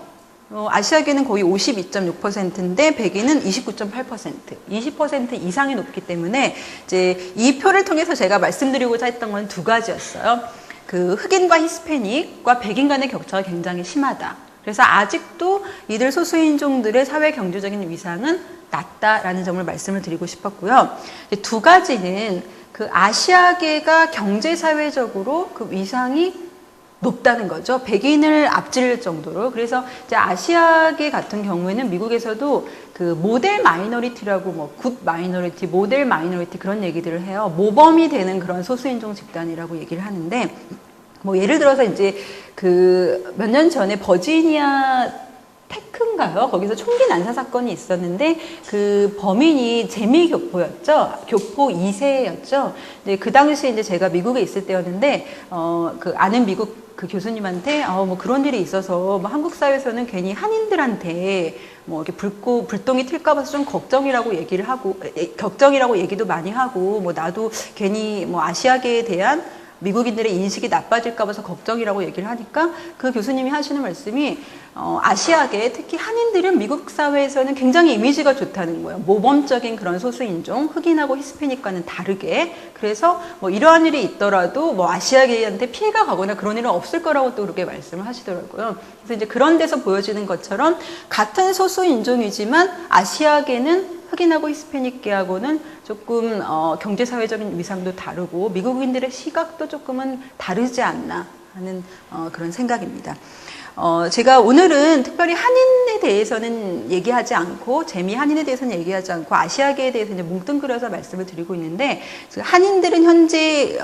아시아계는 거의 52.6%인데 백인은 29.8%, 20% 이상이 높기 때문에 이제 이 표를 통해서 제가 말씀드리고자 했던 건 두 가지였어요. 흑인과 히스패닉과 백인 간의 격차가 굉장히 심하다. 그래서 아직도 이들 소수인종들의 사회 경제적인 위상은 낮다라는 점을 말씀을 드리고 싶었고요. 두 가지는 아시아계가 경제사회적으로 위상이 높다는 거죠. 백인을 앞질 정도로. 그래서 이제 아시아계 같은 경우에는 미국에서도 모델 마이너리티라고 굿 마이너리티, 모델 마이너리티 그런 얘기들을 해요. 모범이 되는 그런 소수인종 집단이라고 얘기를 하는데, 예를 들어서 이제 몇 년 전에 버지니아 테크인가요? 거기서 총기 난사 사건이 있었는데 범인이 재미 교포였죠. 교포 2세였죠. 그 당시에 이제 제가 미국에 있을 때였는데 아는 미국 교수님한테 그런 일이 있어서 한국 사회에서는 괜히 한인들한테 이렇게 불똥이 튈까 봐서 좀 걱정이라고 얘기도 많이 하고 나도 괜히 아시아계에 대한 미국인들의 인식이 나빠질까 봐서 걱정이라고 얘기를 하니까 그 교수님이 하시는 말씀이 아시아계 특히 한인들은 미국 사회에서는 굉장히 이미지가 좋다는 거예요. 모범적인 그런 소수인종, 흑인하고 히스패닉과는 다르게. 그래서 뭐 이러한 일이 있더라도 뭐 아시아계한테 피해가 가거나 그런 일은 없을 거라고 또 그렇게 말씀을 하시더라고요. 그래서 이제 그런 데서 보여지는 것처럼 같은 소수인종이지만 아시아계는 흑인하고 히스패닉계하고는 조금 경제사회적인 위상도 다르고 미국인들의 시각도 조금은 다르지 않나 하는 그런 생각입니다. 제가 오늘은 특별히 한인에 대해서는 얘기하지 않고 재미 한인에 대해서는 얘기하지 않고 아시아계에 대해서 이제 뭉뚱그려서 말씀을 드리고 있는데 한인들은 현재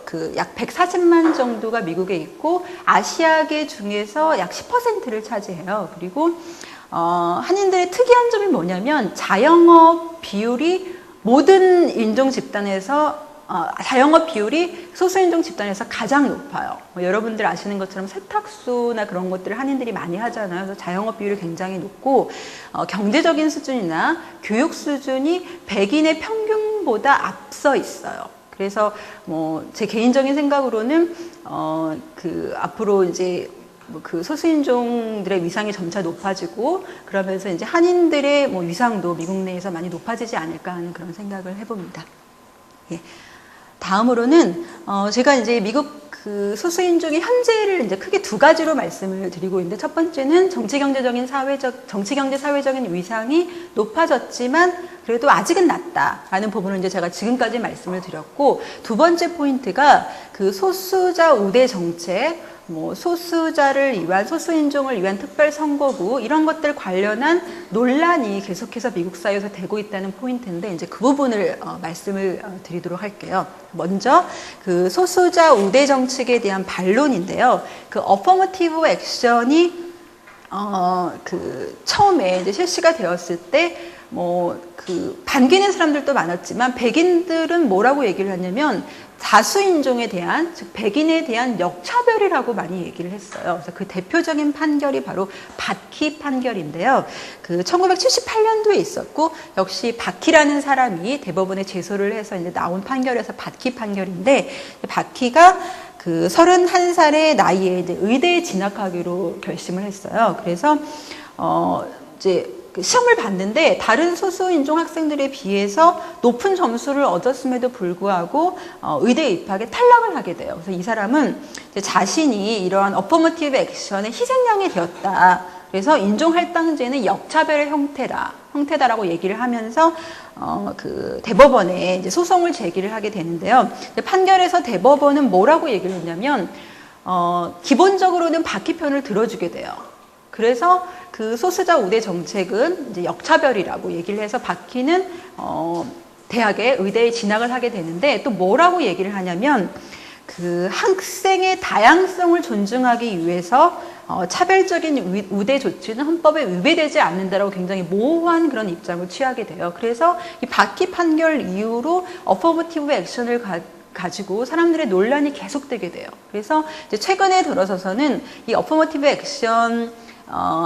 그 약 140만 정도가 미국에 있고 아시아계 중에서 약 10%를 차지해요. 그리고 한인들의 특이한 점이 뭐냐면 자영업 비율이 모든 인종 집단에서 자영업 비율이 소수인종 집단에서 가장 높아요. 여러분들 아시는 것처럼 세탁소나 그런 것들을 한인들이 많이 하잖아요. 그래서 자영업 비율이 굉장히 높고 경제적인 수준이나 교육 수준이 백인의 평균보다 앞서 있어요. 그래서 뭐 제 개인적인 생각으로는 그 앞으로 이제 그 소수인종들의 위상이 점차 높아지고 그러면서 이제 한인들의 뭐 위상도 미국 내에서 많이 높아지지 않을까 하는 그런 생각을 해봅니다. 예. 다음으로는 제가 이제 미국 그 소수인종의 현재를 이제 크게 두 가지로 말씀을 드리고 있는데 첫 번째는 정치 경제 사회적인 위상이 높아졌지만 그래도 아직은 낮다라는 부분을 이제 제가 지금까지 말씀을 드렸고 두 번째 포인트가 그 소수자 우대 정책 뭐 소수자를 위한 소수인종을 위한 특별선거구 이런 것들 관련한 논란이 계속해서 미국 사회에서 되고 있다는 포인트인데 이제 그 부분을 말씀을 드리도록 할게요. 먼저 그 소수자 우대 정책에 대한 반론인데요. 그 어퍼머티브 액션이 그 처음에 이제 실시가 되었을 때 뭐 그 반기는 사람들도 많았지만 백인들은 뭐라고 얘기를 하냐면 다수인종에 대한 즉 백인에 대한 역차별이라고 많이 얘기를 했어요. 그래서 그 대표적인 판결이 바로 바키 판결인데요. 그 1978년도에 있었고 역시 바키라는 사람이 대법원에 제소를 해서 이제 나온 판결에서 바키 판결인데 바키가 그 31살의 나이에 이제 의대에 진학하기로 결심을 했어요. 그래서 이제 그 시험을 봤는데 다른 소수인종 학생들에 비해서 높은 점수를 얻었음에도 불구하고 의대 입학에 탈락을 하게 돼요. 그래서 이 사람은 이제 자신이 이러한 어퍼머티브 액션의 희생양이 되었다. 그래서 인종할당제는 역차별의 형태다라고 얘기를 하면서 그 대법원에 이제 소송을 제기를 하게 되는데요. 판결에서 대법원은 뭐라고 얘기를 했냐면 기본적으로는 바키 편을 들어주게 돼요. 그래서 그 소수자 우대 정책은 이제 역차별이라고 얘기를 해서 바키는 대학에 의대에 진학을 하게 되는데 또 뭐라고 얘기를 하냐면 그 학생의 다양성을 존중하기 위해서 차별적인 우대 조치는 헌법에 위배되지 않는다라고 굉장히 모호한 그런 입장을 취하게 돼요. 그래서 이 바키 판결 이후로 어퍼머티브 액션을 가지고 사람들의 논란이 계속되게 돼요. 그래서 이제 최근에 들어서서는 이 어퍼머티브 액션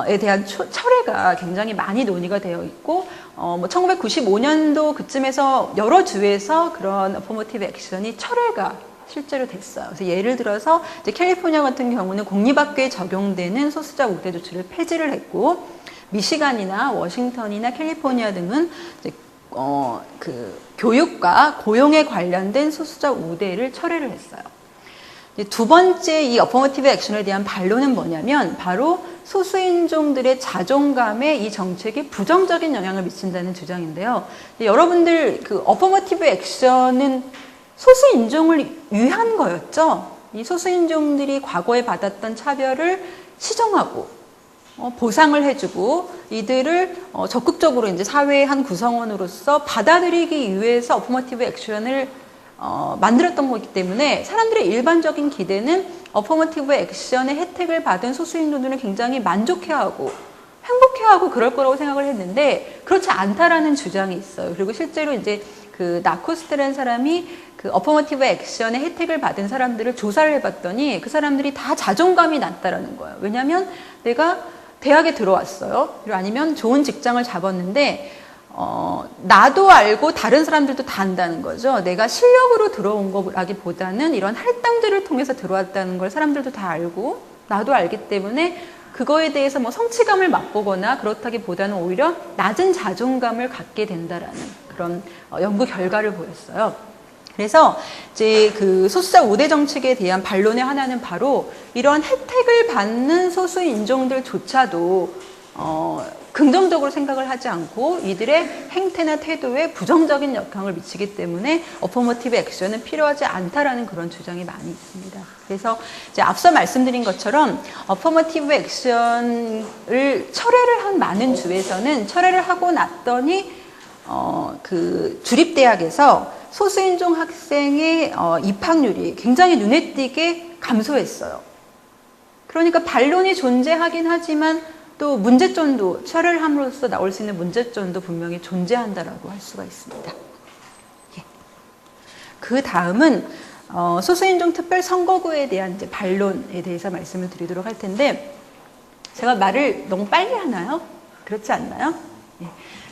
에 대한 철회가 굉장히 많이 논의가 되어 있고 뭐 1995년도 그쯤에서 여러 주에서 그런 어퍼머티브 액션이 철회가 실제로 됐어요. 그래서 예를 들어서 이제 캘리포니아 같은 경우는 공립학교에 적용되는 소수자 우대 조치를 폐지를 했고 미시간이나 워싱턴이나 캘리포니아 등은 이제 그 교육과 고용에 관련된 소수자 우대를 철회를 했어요. 두 번째 이 어퍼머티브 액션에 대한 반론은 뭐냐면 바로 소수인종들의 자존감에 이 정책이 부정적인 영향을 미친다는 주장인데요. 여러분들 그 어퍼머티브 액션은 소수인종을 위한 거였죠. 이 소수인종들이 과거에 받았던 차별을 시정하고 보상을 해주고 이들을 적극적으로 이제 사회의 한 구성원으로서 받아들이기 위해서 어퍼머티브 액션을 만들었던 거기 때문에 사람들의 일반적인 기대는 어퍼머티브 액션의 혜택을 받은 소수인종들은 굉장히 만족해하고 행복해하고 그럴 거라고 생각을 했는데 그렇지 않다라는 주장이 있어요. 그리고 실제로 이제 그 나코스트라는 사람이 그 어퍼머티브 액션의 혜택을 받은 사람들을 조사를 해봤더니 그 사람들이 다 자존감이 낮다라는 거예요. 왜냐하면 내가 대학에 들어왔어요. 그리고 아니면 좋은 직장을 잡았는데 나도 알고 다른 사람들도 다 안다는 거죠. 내가 실력으로 들어온 거라기보다는 이런 할당들을 통해서 들어왔다는 걸 사람들도 다 알고 나도 알기 때문에 그거에 대해서 뭐 성취감을 맛보거나 그렇다기보다는 오히려 낮은 자존감을 갖게 된다라는 그런 연구 결과를 보였어요. 그래서 이제 그 소수자 우대 정책에 대한 반론의 하나는 바로 이런 혜택을 받는 소수 인종들조차도 긍정적으로 생각을 하지 않고 이들의 행태나 태도에 부정적인 영향을 미치기 때문에 어퍼머티브 액션은 필요하지 않다라는 그런 주장이 많이 있습니다. 그래서 이제 앞서 말씀드린 것처럼 어퍼머티브 액션을 철회를 한 많은 주에서는 철회를 하고 났더니 그 주립대학에서 소수인종 학생의 입학률이 굉장히 눈에 띄게 감소했어요. 그러니까 반론이 존재하긴 하지만 또 문제점도 철회를 함으로써 나올 수 있는 문제점도 분명히 존재한다라고 할 수가 있습니다. 예. 그 다음은 소수인종 특별 선거구에 대한 이제 반론에 대해서 말씀을 드리도록 할 텐데 제가 말을 너무 빨리 하나요? 그렇지 않나요? 예.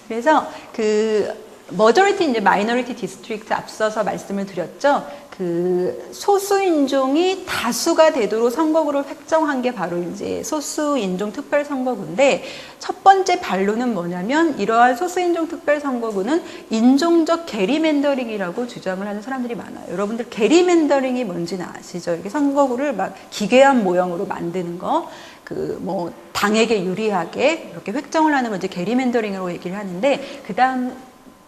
그래서 그 머저리티 이제 마이너리티 디스트릭트 앞서서 말씀을 드렸죠. 그 소수인종이 다수가 되도록 선거구를 획정한 게 바로 이제 소수인종 특별 선거구인데 첫 번째 반론은 뭐냐면 이러한 소수인종 특별 선거구는 인종적 게리맨더링이라고 주장을 하는 사람들이 많아요. 여러분들 게리맨더링이 뭔지는 아시죠? 이렇게 선거구를 막 기괴한 모형으로 만드는 거. 그 뭐 당에게 유리하게 이렇게 획정을 하는 걸 이제 게리맨더링이라고 얘기를 하는데 그다음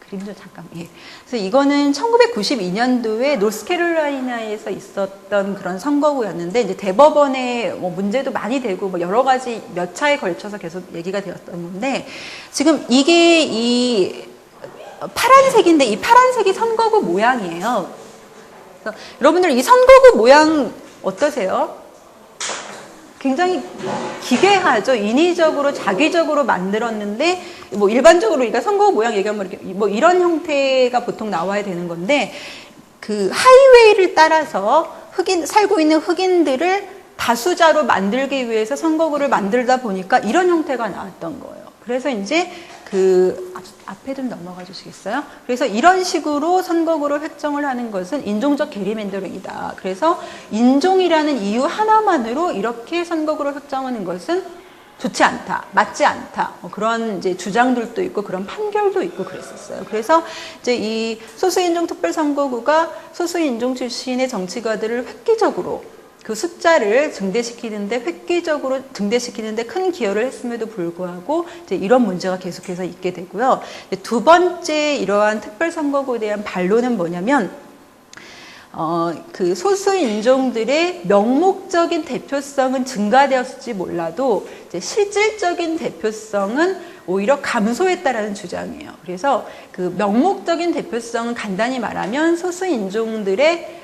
그림 좀 잠깐. 예. 그래서 이거는 1992년도에 노스캐롤라이나에서 있었던 그런 선거구였는데 이제 대법원에 뭐 문제도 많이 되고 뭐 여러 가지 몇 차에 걸쳐서 계속 얘기가 되었었는데 지금 이게 이 파란색인데 이 파란색이 선거구 모양이에요. 그래서 여러분들 이 선거구 모양 어떠세요? 굉장히 기괴하죠. 인위적으로 자기적으로 만들었는데 뭐 일반적으로 우리가 선거 모양 얘기하면 이렇게 뭐 이런 형태가 보통 나와야 되는 건데 그 하이웨이를 따라서 살고 있는 흑인들을 다수자로 만들기 위해서 선거구를 만들다 보니까 이런 형태가 나왔던 거예요. 그래서 이제 그 앞에 좀 넘어가 주시겠어요? 그래서 이런 식으로 선거구를 획정을 하는 것은 인종적 게리맨더링이다. 그래서 인종이라는 이유 하나만으로 이렇게 선거구를 획정하는 것은 좋지 않다, 맞지 않다. 뭐 그런 이제 주장들도 있고 그런 판결도 있고 그랬었어요. 그래서 이제 이 소수인종 특별선거구가 소수인종 출신의 정치가들을 획기적으로 그 숫자를 증대시키는데 획기적으로 증대시키는데 큰 기여를 했음에도 불구하고 이제 이런 문제가 계속해서 있게 되고요. 두 번째 이러한 특별선거구에 대한 반론은 뭐냐면 그 소수 인종들의 명목적인 대표성은 증가되었을지 몰라도 이제 실질적인 대표성은 오히려 감소했다라는 주장이에요. 그래서 그 명목적인 대표성은 간단히 말하면 소수 인종들의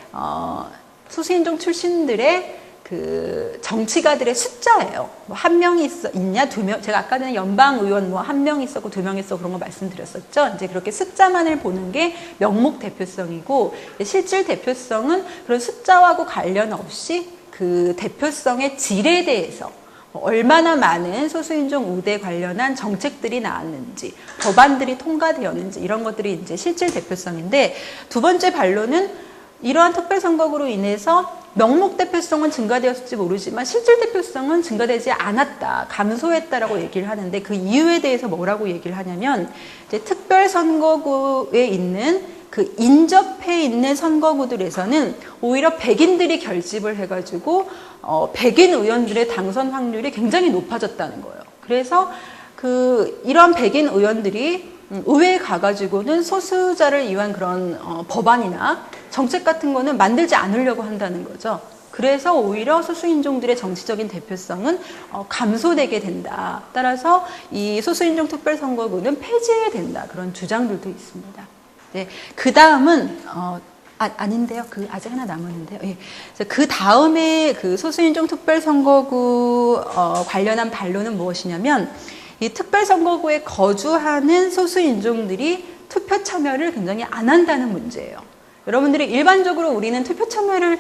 소수인종 출신들의 그 정치가들의 숫자예요. 뭐 한 명이 있냐, 두 명. 제가 아까 전에 연방 의원 뭐 한 명 있었고 두 명 있었고 그런 거 말씀드렸었죠. 이제 그렇게 숫자만을 보는 게 명목 대표성이고 실질 대표성은 그런 숫자하고 관련 없이 그 대표성의 질에 대해서 얼마나 많은 소수인종 우대 관련한 정책들이 나왔는지, 법안들이 통과되었는지 이런 것들이 이제 실질 대표성인데 두 번째 반론은 이러한 특별선거구로 인해서 명목 대표성은 증가되었을지 모르지만 실질 대표성은 증가되지 않았다, 감소했다라고 얘기를 하는데 그 이유에 대해서 뭐라고 얘기를 하냐면 이제 특별선거구에 있는 그 인접해 있는 선거구들에서는 오히려 백인들이 결집을 해가지고 백인 의원들의 당선 확률이 굉장히 높아졌다는 거예요. 그래서 그 이런 백인 의원들이 의회에 가가지고는 소수자를 위한 그런 법안이나 정책 같은 거는 만들지 않으려고 한다는 거죠. 그래서 오히려 소수인종들의 정치적인 대표성은 감소되게 된다. 따라서 이 소수인종 특별선거구는 폐지해야 된다. 그런 주장들도 있습니다. 네, 그 다음은 아닌데요. 그 아직 하나 남았는데요. 예. 그 다음에 그 소수인종 특별선거구 관련한 반론은 무엇이냐면 이 특별선거구에 거주하는 소수인종들이 투표 참여를 굉장히 안 한다는 문제예요. 여러분들이 일반적으로 우리는 투표 참여를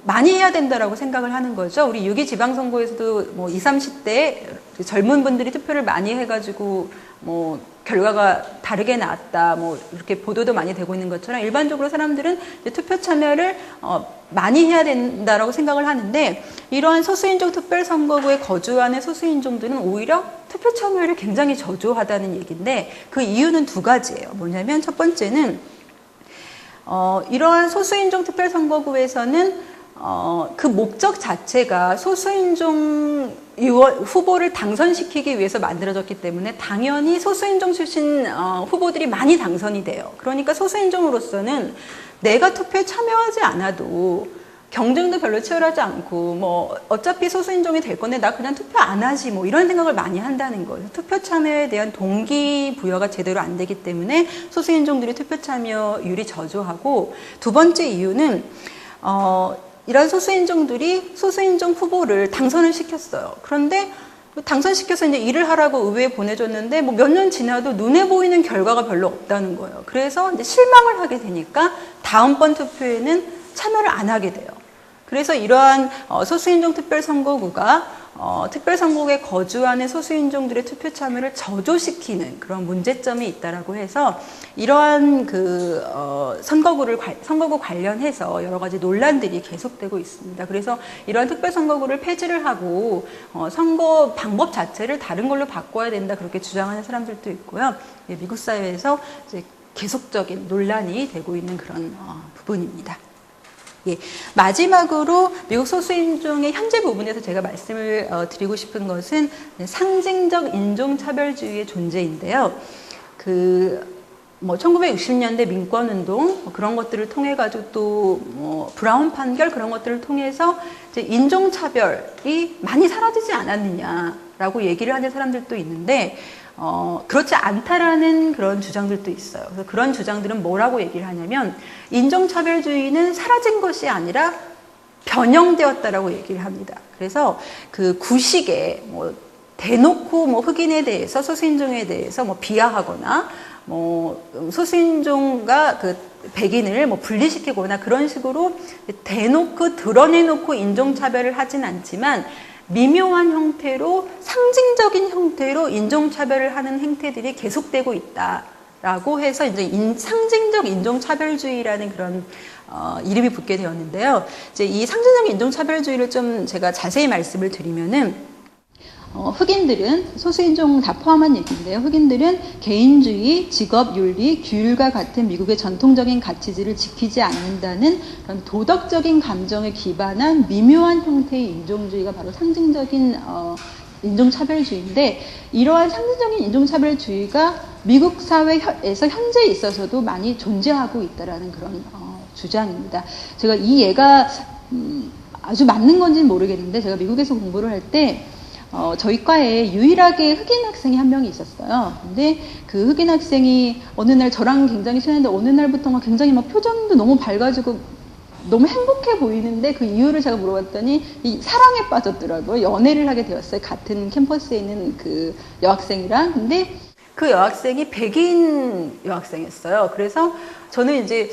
많이 해야 된다라고 생각을 하는 거죠. 우리 6.2 지방선거에서도 뭐 20, 30대 젊은 분들이 투표를 많이 해가지고 뭐 결과가 다르게 나왔다, 뭐 이렇게 보도도 많이 되고 있는 것처럼 일반적으로 사람들은 이제 투표 참여를 많이 해야 된다라고 생각을 하는데, 이러한 소수인종 특별선거구에 거주하는 소수인종들은 오히려 투표 참여를 굉장히 저조하다는 얘기인데, 그 이유는 두 가지예요. 뭐냐면 첫 번째는 이러한 소수인종 특별선거구에서는 그 목적 자체가 소수인종 후보를 당선시키기 위해서 만들어졌기 때문에 당연히 소수인종 출신 후보들이 많이 당선이 돼요. 그러니까 소수인종으로서는 내가 투표에 참여하지 않아도 경쟁도 별로 치열하지 않고 뭐 어차피 소수인종이 될 건데 나 그냥 투표 안 하지 뭐 이런 생각을 많이 한다는 거예요. 투표 참여에 대한 동기부여가 제대로 안 되기 때문에 소수인종들이 투표 참여율이 저조하고, 두 번째 이유는 이런 소수인종들이 소수인종 후보를 당선을 시켰어요. 그런데 당선시켜서 이제 일을 하라고 의회에 보내줬는데 뭐 몇 년 지나도 눈에 보이는 결과가 별로 없다는 거예요. 그래서 이제 실망을 하게 되니까 다음번 투표에는 참여를 안 하게 돼요. 그래서 이러한 소수인종 특별선거구가 특별선거구에 거주하는 소수인종들의 투표 참여를 저조시키는 그런 문제점이 있다라고 해서 이러한 선거구 관련해서 여러 가지 논란들이 계속되고 있습니다. 그래서 이러한 특별선거구를 폐지를 하고 선거 방법 자체를 다른 걸로 바꿔야 된다, 그렇게 주장하는 사람들도 있고요. 미국 사회에서 이제 계속적인 논란이 되고 있는 그런 부분입니다. 예, 마지막으로 미국 소수인종의 현재 부분에서 제가 말씀을 드리고 싶은 것은 상징적 인종차별주의의 존재인데요. 1960년대 민권운동 그런 것들을 통해 가지고 또 브라운 판결 그런 것들을 통해서 이제 인종차별이 많이 사라지지 않았느냐라고 얘기를 하는 사람들도 있는데, 그렇지 않다라는 그런 주장들도 있어요. 그래서 그런 주장들은 뭐라고 얘기를 하냐면, 인종차별주의는 사라진 것이 아니라 변형되었다라고 얘기를 합니다. 그래서 그 구식에 대놓고 흑인에 대해서, 소수인종에 대해서 비하하거나, 소수인종과 백인을 분리시키거나 그런 식으로 대놓고 드러내놓고 인종차별을 하진 않지만, 미묘한 형태로, 상징적인 형태로 인종차별을 하는 행태들이 계속되고 있다라고 해서 이제 상징적 인종차별주의라는 그런 이름이 붙게 되었는데요. 이제 이 상징적 인종차별주의를 좀 제가 자세히 말씀을 드리면은, 흑인들은, 소수인종 다 포함한 얘기인데요. 흑인들은 개인주의, 직업, 윤리, 규율과 같은 미국의 전통적인 가치들을 지키지 않는다는 그런 도덕적인 감정에 기반한 미묘한 형태의 인종주의가 바로 상징적인 인종차별주의인데, 이러한 상징적인 인종차별주의가 미국 사회에서 현재 있어서도 많이 존재하고 있다는 그런 주장입니다. 제가 이 예가 아주 맞는 건지는 모르겠는데, 제가 미국에서 공부를 할 때 저희 과에 유일하게 흑인 학생이 한 명이 있었어요. 근데 그 흑인 학생이 어느 날 저랑 굉장히 친했는데 어느 날부터 굉장히 표정도 너무 밝아지고 너무 행복해 보이는데, 그 이유를 제가 물어봤더니 이 사랑에 빠졌더라고요. 연애를 하게 되었어요. 같은 캠퍼스에 있는 그 여학생이랑. 근데 그 여학생이 백인 여학생이었어요. 그래서 저는 이제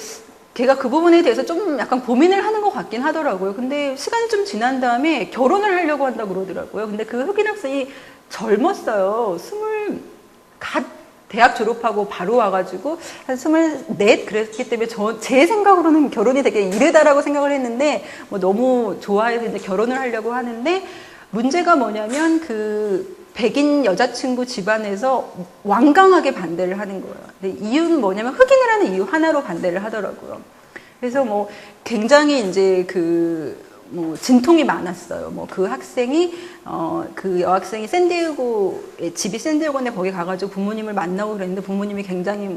걔가 그 부분에 대해서 좀 약간 고민을 하는 것 같긴 하더라고요. 근데 시간이 좀 지난 다음에 결혼을 하려고 한다고 그러더라고요. 근데 그 흑인 학생이 젊었어요. 대학 졸업하고 바로 와가지고 한 24 그랬기 때문에 제 생각으로는 결혼이 되게 이르다라고 생각을 했는데, 너무 좋아해서 이제 결혼을 하려고 하는데, 문제가 뭐냐면 백인 여자친구 집안에서 완강하게 반대를 하는 거예요. 근데 이유는 뭐냐면 흑인이라는 이유 하나로 반대를 하더라고요. 그래서 굉장히 이제 진통이 많았어요. 그 학생이, 그 여학생이 집이 샌디에고인데 거기 가가지고 부모님을 만나고 그랬는데, 부모님이 굉장히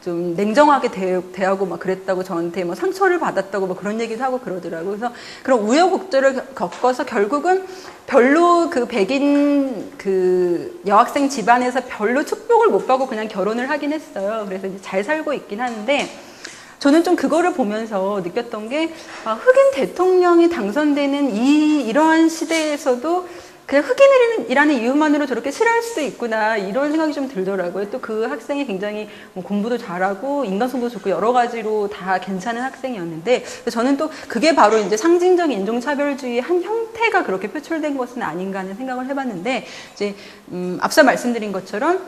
좀 냉정하게 대하고 그랬다고, 저한테 상처를 받았다고 그런 얘기도 하고 그러더라고요. 그래서 그런 우여곡절을 겪어서 결국은 별로 그 백인 여학생 집안에서 별로 축복을 못 받고 그냥 결혼을 하긴 했어요. 그래서 이제 잘 살고 있긴 한데, 저는 좀 그거를 보면서 느꼈던 게, 흑인 대통령이 당선되는 이러한 시대에서도 그냥 흑인이라는 이유만으로 저렇게 싫어할 수도 있구나, 이런 생각이 좀 들더라고요. 또 그 학생이 굉장히 공부도 잘하고 인간성도 좋고 여러 가지로 다 괜찮은 학생이었는데, 저는 또 그게 바로 이제 상징적인 인종차별주의의 한 형태가 그렇게 표출된 것은 아닌가 하는 생각을 해봤는데, 이제 앞서 말씀드린 것처럼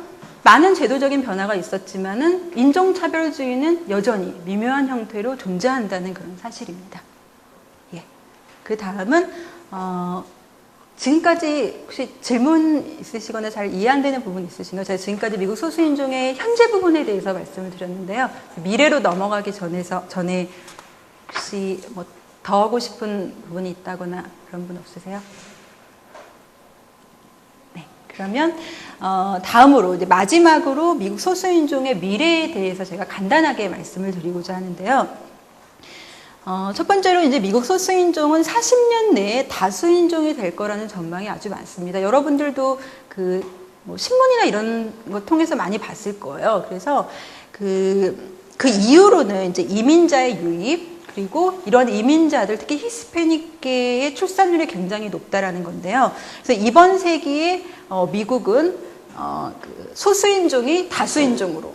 많은 제도적인 변화가 있었지만은 인종차별주의는 여전히 미묘한 형태로 존재한다는 그런 사실입니다. 예. 그 다음은 지금까지 혹시 질문 있으시거나 잘 이해 안 되는 부분 있으신가요? 제가 지금까지 미국 소수인종의 현재 부분에 대해서 말씀을 드렸는데요. 미래로 넘어가기 전에 혹시 뭐 더 하고 싶은 부분이 있다거나 그런 분 없으세요? 네. 그러면 다음으로 이제 마지막으로 미국 소수인종의 미래에 대해서 제가 간단하게 말씀을 드리고자 하는데요. 첫 번째로 이제 미국 소수인종은 40년 내에 다수인종이 될 거라는 전망이 아주 많습니다. 여러분들도 뭐 신문이나 이런 거 통해서 많이 봤을 거예요. 그래서 그 이유로는 이제 이민자의 유입, 그리고 이런 이민자들, 특히 히스패닉계의 출산율이 굉장히 높다라는 건데요. 그래서 이번 세기에 미국은 소수인종이 다수인종으로,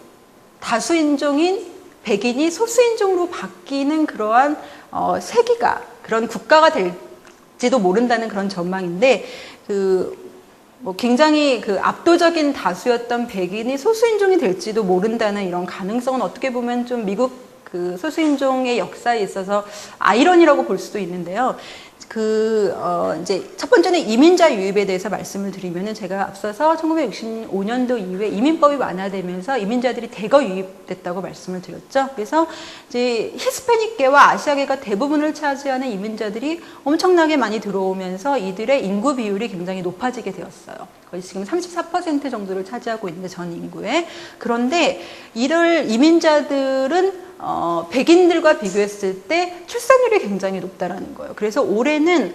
다수인종인 백인이 소수인종으로 바뀌는 그러한 세기가, 그런 국가가 될지도 모른다는 그런 전망인데, 뭐 굉장히 압도적인 다수였던 백인이 소수인종이 될지도 모른다는 이런 가능성은 어떻게 보면 좀 미국 소수인종의 역사에 있어서 아이러니라고 볼 수도 있는데요. 이제 첫 번째는 이민자 유입에 대해서 말씀을 드리면은 제가 앞서서 1965년도 이후에 이민법이 완화되면서 이민자들이 대거 유입됐다고 말씀을 드렸죠. 그래서 이제 히스패닉계와 아시아계가 대부분을 차지하는 이민자들이 엄청나게 많이 들어오면서 이들의 인구 비율이 굉장히 높아지게 되었어요. 거의 지금 34% 정도를 차지하고 있는데 전 인구에. 그런데 이를 이민자들은 백인들과 비교했을 때 출산율이 굉장히 높다라는 거예요. 그래서 올해는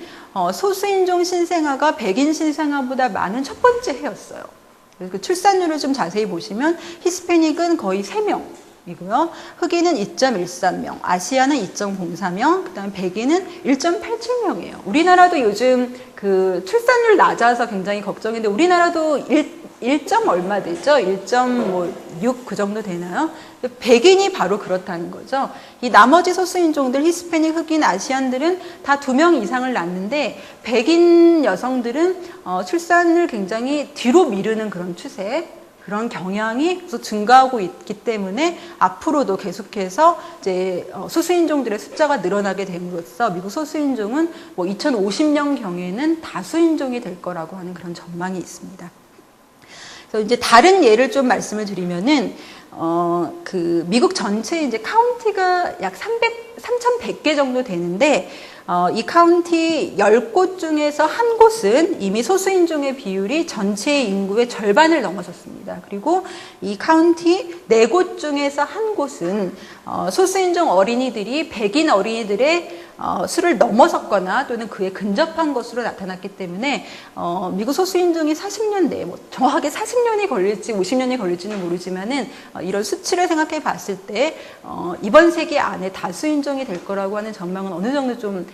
소수인종 신생아가 백인 신생아보다 많은 첫 번째 해였어요. 그래서 그 출산율을 좀 자세히 보시면 히스패닉은 거의 3명이고요. 흑인은 2.13명, 아시아는 2.04명, 그 다음에 백인은 1.87명이에요. 우리나라도 요즘 출산율 낮아서 굉장히 걱정인데 우리나라도 1점 얼마 되죠? 1.6 그 정도 되나요? 백인이 바로 그렇다는 거죠. 이 나머지 소수인종들, 히스패닉, 흑인, 아시안들은 다 2명 이상을 낳는데 백인 여성들은 출산을 굉장히 뒤로 미루는 그런 추세, 그런 경향이 계속 증가하고 있기 때문에 앞으로도 계속해서 이제 소수인종들의 숫자가 늘어나게 됨으로써 미국 소수인종은 뭐 2050년 경에는 다수인종이 될 거라고 하는 그런 전망이 있습니다. 그래서 이제 다른 예를 좀 말씀을 드리면은 미국 전체 이제 카운티가 약 3,100개 정도 되는데 이 카운티 10곳 중에서 한 곳은 이미 소수인종의 비율이 전체 인구의 절반을 넘어섰습니다. 그리고 이 카운티 4곳 중에서 한 곳은 소수인종 어린이들이 백인 어린이들의 수를 넘어섰거나 또는 그에 근접한 것으로 나타났기 때문에 미국 소수인종이 40년 내에 뭐 정확하게 40년이 걸릴지 50년이 걸릴지는 모르지만은 이런 수치를 생각해 봤을 때 이번 세기 안에 다수인종이 될 거라고 하는 전망은 어느 정도 좀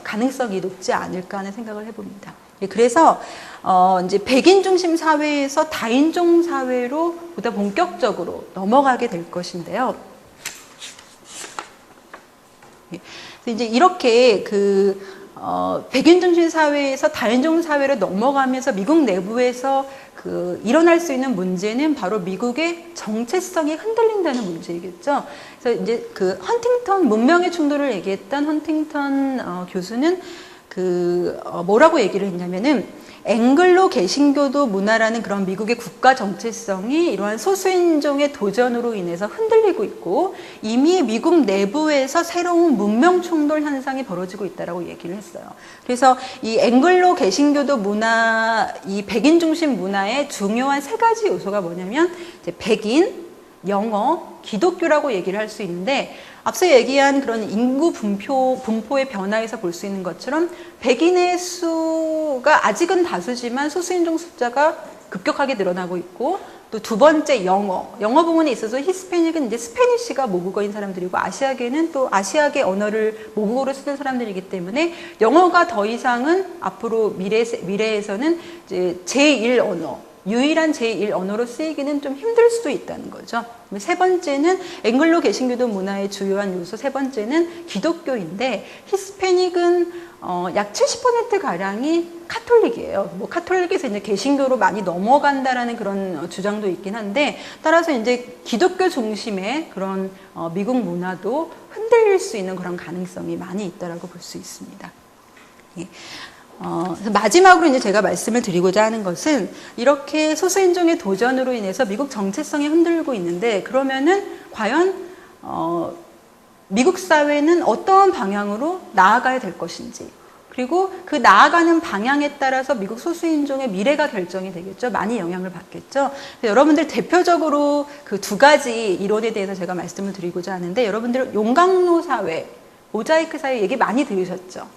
가능성이 높지 않을까 하는 생각을 해봅니다. 그래서 이제 백인 중심 사회에서 다인종 사회로 보다 본격적으로 넘어가게 될 것인데요. 이제 이렇게 백인 중심 사회에서 다인종 사회로 넘어가면서 미국 내부에서 일어날 수 있는 문제는 바로 미국의 정체성이 흔들린다는 문제이겠죠. 그래서 이제 헌팅턴 문명의 충돌을 얘기했던 헌팅턴 교수는 뭐라고 얘기를 했냐면은 앵글로 개신교도 문화라는 그런 미국의 국가 정체성이 이러한 소수인종의 도전으로 인해서 흔들리고 있고 이미 미국 내부에서 새로운 문명 충돌 현상이 벌어지고 있다라고 얘기를 했어요. 그래서 이 앵글로 개신교도 문화, 이 백인 중심 문화의 중요한 3가지 요소가 뭐냐면 이제 백인, 영어, 기독교라고 얘기를 할 수 있는데 앞서 얘기한 그런 인구 분포의 변화에서 볼 수 있는 것처럼 백인의 수가 아직은 다수지만 소수인종 숫자가 급격하게 늘어나고 있고 또 두 번째 영어 부분에 있어서 히스패닉은 이제 스페니쉬가 모국어인 사람들이고 아시아계는 또 아시아계 언어를 모국어로 쓰는 사람들이기 때문에 영어가 더 이상은 앞으로 미래에서는 이제 제1 언어 유일한 제1 언어로 쓰이기는 좀 힘들 수도 있다는 거죠. 세 번째는 앵글로 개신교도 문화의 주요한 요소 세 번째는 기독교인데 히스패닉은 약 70%가량이 카톨릭이에요. 뭐 카톨릭에서 이제 개신교로 많이 넘어간다라는 그런 주장도 있긴 한데 따라서 이제 기독교 중심의 그런 미국 문화도 흔들릴 수 있는 그런 가능성이 많이 있다라고 볼 수 있습니다. 예. 그래서 마지막으로 이제 제가 말씀을 드리고자 하는 것은 이렇게 소수인종의 도전으로 인해서 미국 정체성이 흔들리고 있는데 그러면은 과연 미국 사회는 어떤 방향으로 나아가야 될 것인지 그리고 그 나아가는 방향에 따라서 미국 소수인종의 미래가 결정이 되겠죠. 많이 영향을 받겠죠. 여러분들 대표적으로 그 두 가지 이론에 대해서 제가 말씀을 드리고자 하는데 여러분들 용광로 사회, 모자이크 사회 얘기 많이 들으셨죠.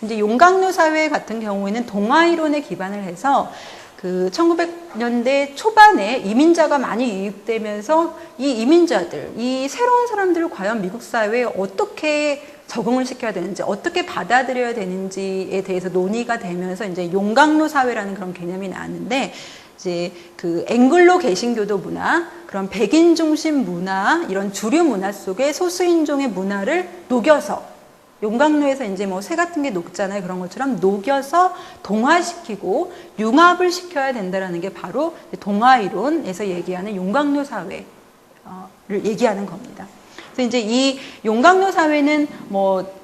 이제 용광로 사회 같은 경우에는 동화 이론에 기반을 해서 그 1900년대 초반에 이민자가 많이 유입되면서 이 이민자들, 이 새로운 사람들을 과연 미국 사회에 어떻게 적응을 시켜야 되는지, 어떻게 받아들여야 되는지에 대해서 논의가 되면서 이제 용광로 사회라는 그런 개념이 나왔는데 이제 그 앵글로 개신교도 문화, 그런 백인 중심 문화, 이런 주류 문화 속에 소수인종의 문화를 녹여서 용광로에서 이제 뭐 새 같은 게 녹잖아요. 그런 것처럼 녹여서 동화시키고 융합을 시켜야 된다라는 게 바로 동화 이론에서 얘기하는 용광로 사회를 얘기하는 겁니다. 그래서 이제 이 용광로 사회는 뭐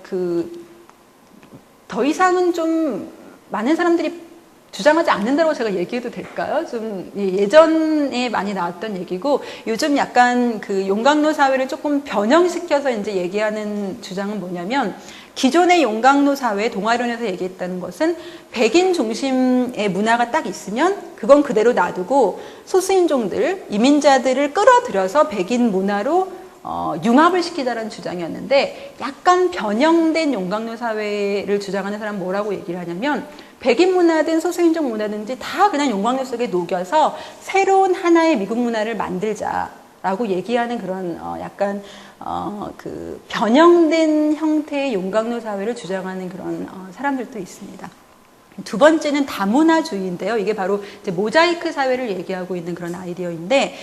더 이상은 좀 많은 사람들이 주장하지 않는다고 제가 얘기해도 될까요? 좀 예전에 많이 나왔던 얘기고 요즘 약간 그 용광로 사회를 조금 변형시켜서 이제 얘기하는 주장은 뭐냐면 기존의 용광로 사회 동아이론에서 얘기했다는 것은 백인 중심의 문화가 딱 있으면 그건 그대로 놔두고 소수인종들, 이민자들을 끌어들여서 백인 문화로 융합을 시키자라는 주장이었는데 약간 변형된 용광로 사회를 주장하는 사람은 뭐라고 얘기를 하냐면 백인 문화든 소수인종 문화든지 다 그냥 용광로 속에 녹여서 새로운 하나의 미국 문화를 만들자라고 얘기하는 그런 약간 그 변형된 형태의 용광로 사회를 주장하는 그런 사람들도 있습니다. 두 번째는 다문화주의인데요. 이게 바로 이제 모자이크 사회를 얘기하고 있는 그런 아이디어인데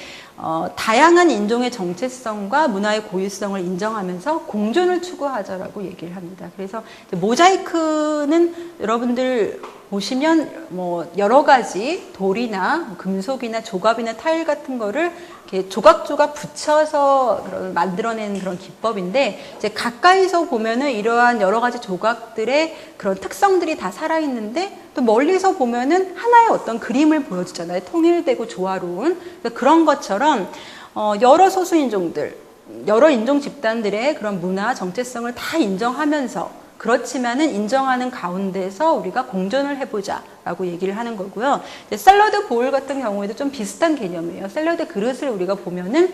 다양한 인종의 정체성과 문화의 고유성을 인정하면서 공존을 추구하자라고 얘기를 합니다. 그래서 모자이크는 여러분들 보시면 뭐 여러 가지 돌이나 금속이나 조갑이나 타일 같은 거를 이렇게 조각조각 붙여서 만들어낸 그런 기법인데 이제 가까이서 보면은 이러한 여러 가지 조각들의 그런 특성들이 다 살아있는데 또 멀리서 보면은 하나의 어떤 그림을 보여주잖아요. 통일되고 조화로운 그런 것처럼 여러 소수인종들, 여러 인종 집단들의 그런 문화 정체성을 다 인정하면서 그렇지만은 인정하는 가운데서 우리가 공존을 해보자라고 얘기를 하는 거고요. 샐러드 보울 같은 경우에도 좀 비슷한 개념이에요. 샐러드 그릇을 우리가 보면은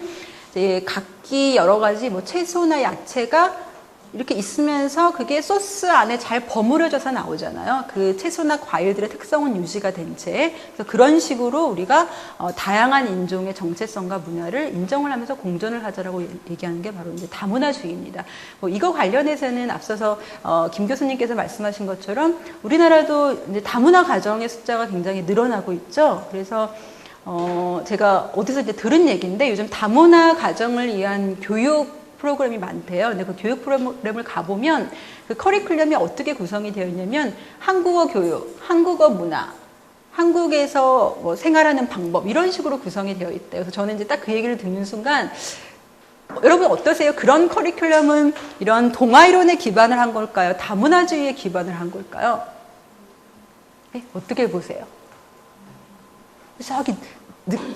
이제 각기 여러 가지 뭐 채소나 야채가 이렇게 있으면서 그게 소스 안에 잘 버무려져서 나오잖아요. 그 채소나 과일들의 특성은 유지가 된 채. 그래서 그런 식으로 우리가 다양한 인종의 정체성과 문화를 인정을 하면서 공존을 하자라고 얘기하는 게 바로 이제 다문화주의입니다. 이거 관련해서는 앞서서 김 교수님께서 말씀하신 것처럼 우리나라도 이제 다문화 가정의 숫자가 굉장히 늘어나고 있죠. 그래서 제가 어디서 이제 들은 얘기인데 요즘 다문화 가정을 위한 교육 프로그램이 많대요. 근데 그 교육 프로그램을 가보면 그 커리큘럼이 어떻게 구성이 되어 있냐면 한국어 교육, 한국어 문화, 한국에서 뭐 생활하는 방법 이런 식으로 구성이 되어 있대요. 그래서 저는 이제 딱 그 얘기를 듣는 순간 여러분 어떠세요? 그런 커리큘럼은 이런 동아이론에 기반을 한 걸까요? 다문화주의에 기반을 한 걸까요? 네? 어떻게 보세요? 저기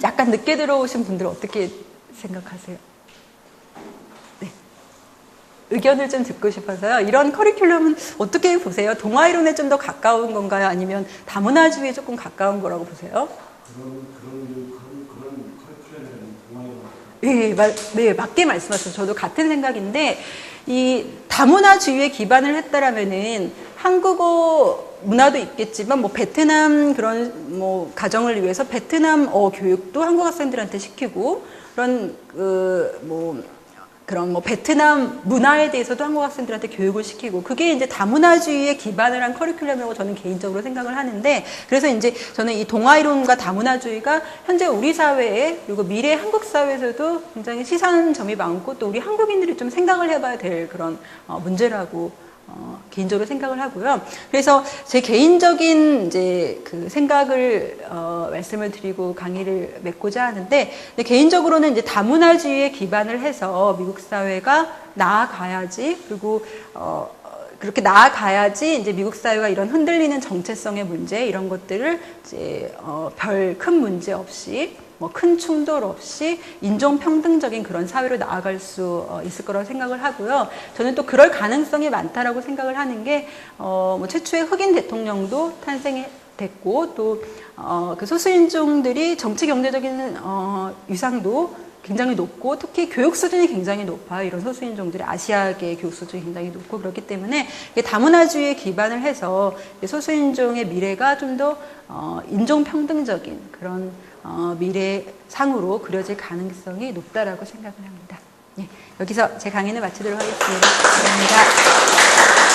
약간 늦게 들어오신 분들은 어떻게 생각하세요? 의견을 좀 듣고 싶어서요. 이런 커리큘럼은 어떻게 보세요? 동아이론에 좀 더 가까운 건가요? 아니면 다문화주의에 조금 가까운 거라고 보세요? 그런 커리큘럼은 동아이론. 네, 맞게 말씀하셨어요. 저도 같은 생각인데 이 다문화주의에 기반을 했다라면은 한국어 문화도 있겠지만 뭐 베트남 그런 뭐 가정을 위해서 베트남어 교육도 한국 학생들한테 시키고 그런 뭐 그런 뭐 베트남 문화에 대해서도 한국 학생들한테 교육을 시키고 그게 이제 다문화주의에 기반을 한 커리큘럼이라고 저는 개인적으로 생각을 하는데 그래서 이제 저는 이 동아이론과 다문화주의가 현재 우리 사회에 그리고 미래 한국 사회에서도 굉장히 시선점이 많고 또 우리 한국인들이 좀 생각을 해봐야 될 그런 문제라고 개인적으로 생각을 하고요. 그래서 제 개인적인 이제 그 생각을 말씀을 드리고 강의를 맺고자 하는데, 근데 개인적으로는 이제 다문화주의에 기반을 해서 미국 사회가 나아가야지, 그리고 그렇게 나아가야지 이제 미국 사회가 이런 흔들리는 정체성의 문제 이런 것들을 이제 별 큰 문제 없이 뭐 큰 충돌 없이 인종평등적인 그런 사회로 나아갈 수 있을 거라고 생각을 하고요. 저는 또 그럴 가능성이 많다라고 생각을 하는 게, 뭐 최초의 흑인 대통령도 탄생됐고, 또, 그 소수인종들이 정치 경제적인, 위상도 굉장히 높고, 특히 교육 수준이 굉장히 높아요. 이런 소수인종들이 아시아계의 교육 수준이 굉장히 높고, 그렇기 때문에 다문화주의에 기반을 해서 소수인종의 미래가 좀 더, 인종평등적인 그런 미래상으로 그려질 가능성이 높다라고 생각을 합니다. 예, 여기서 제 강의는 마치도록 하겠습니다. 감사합니다.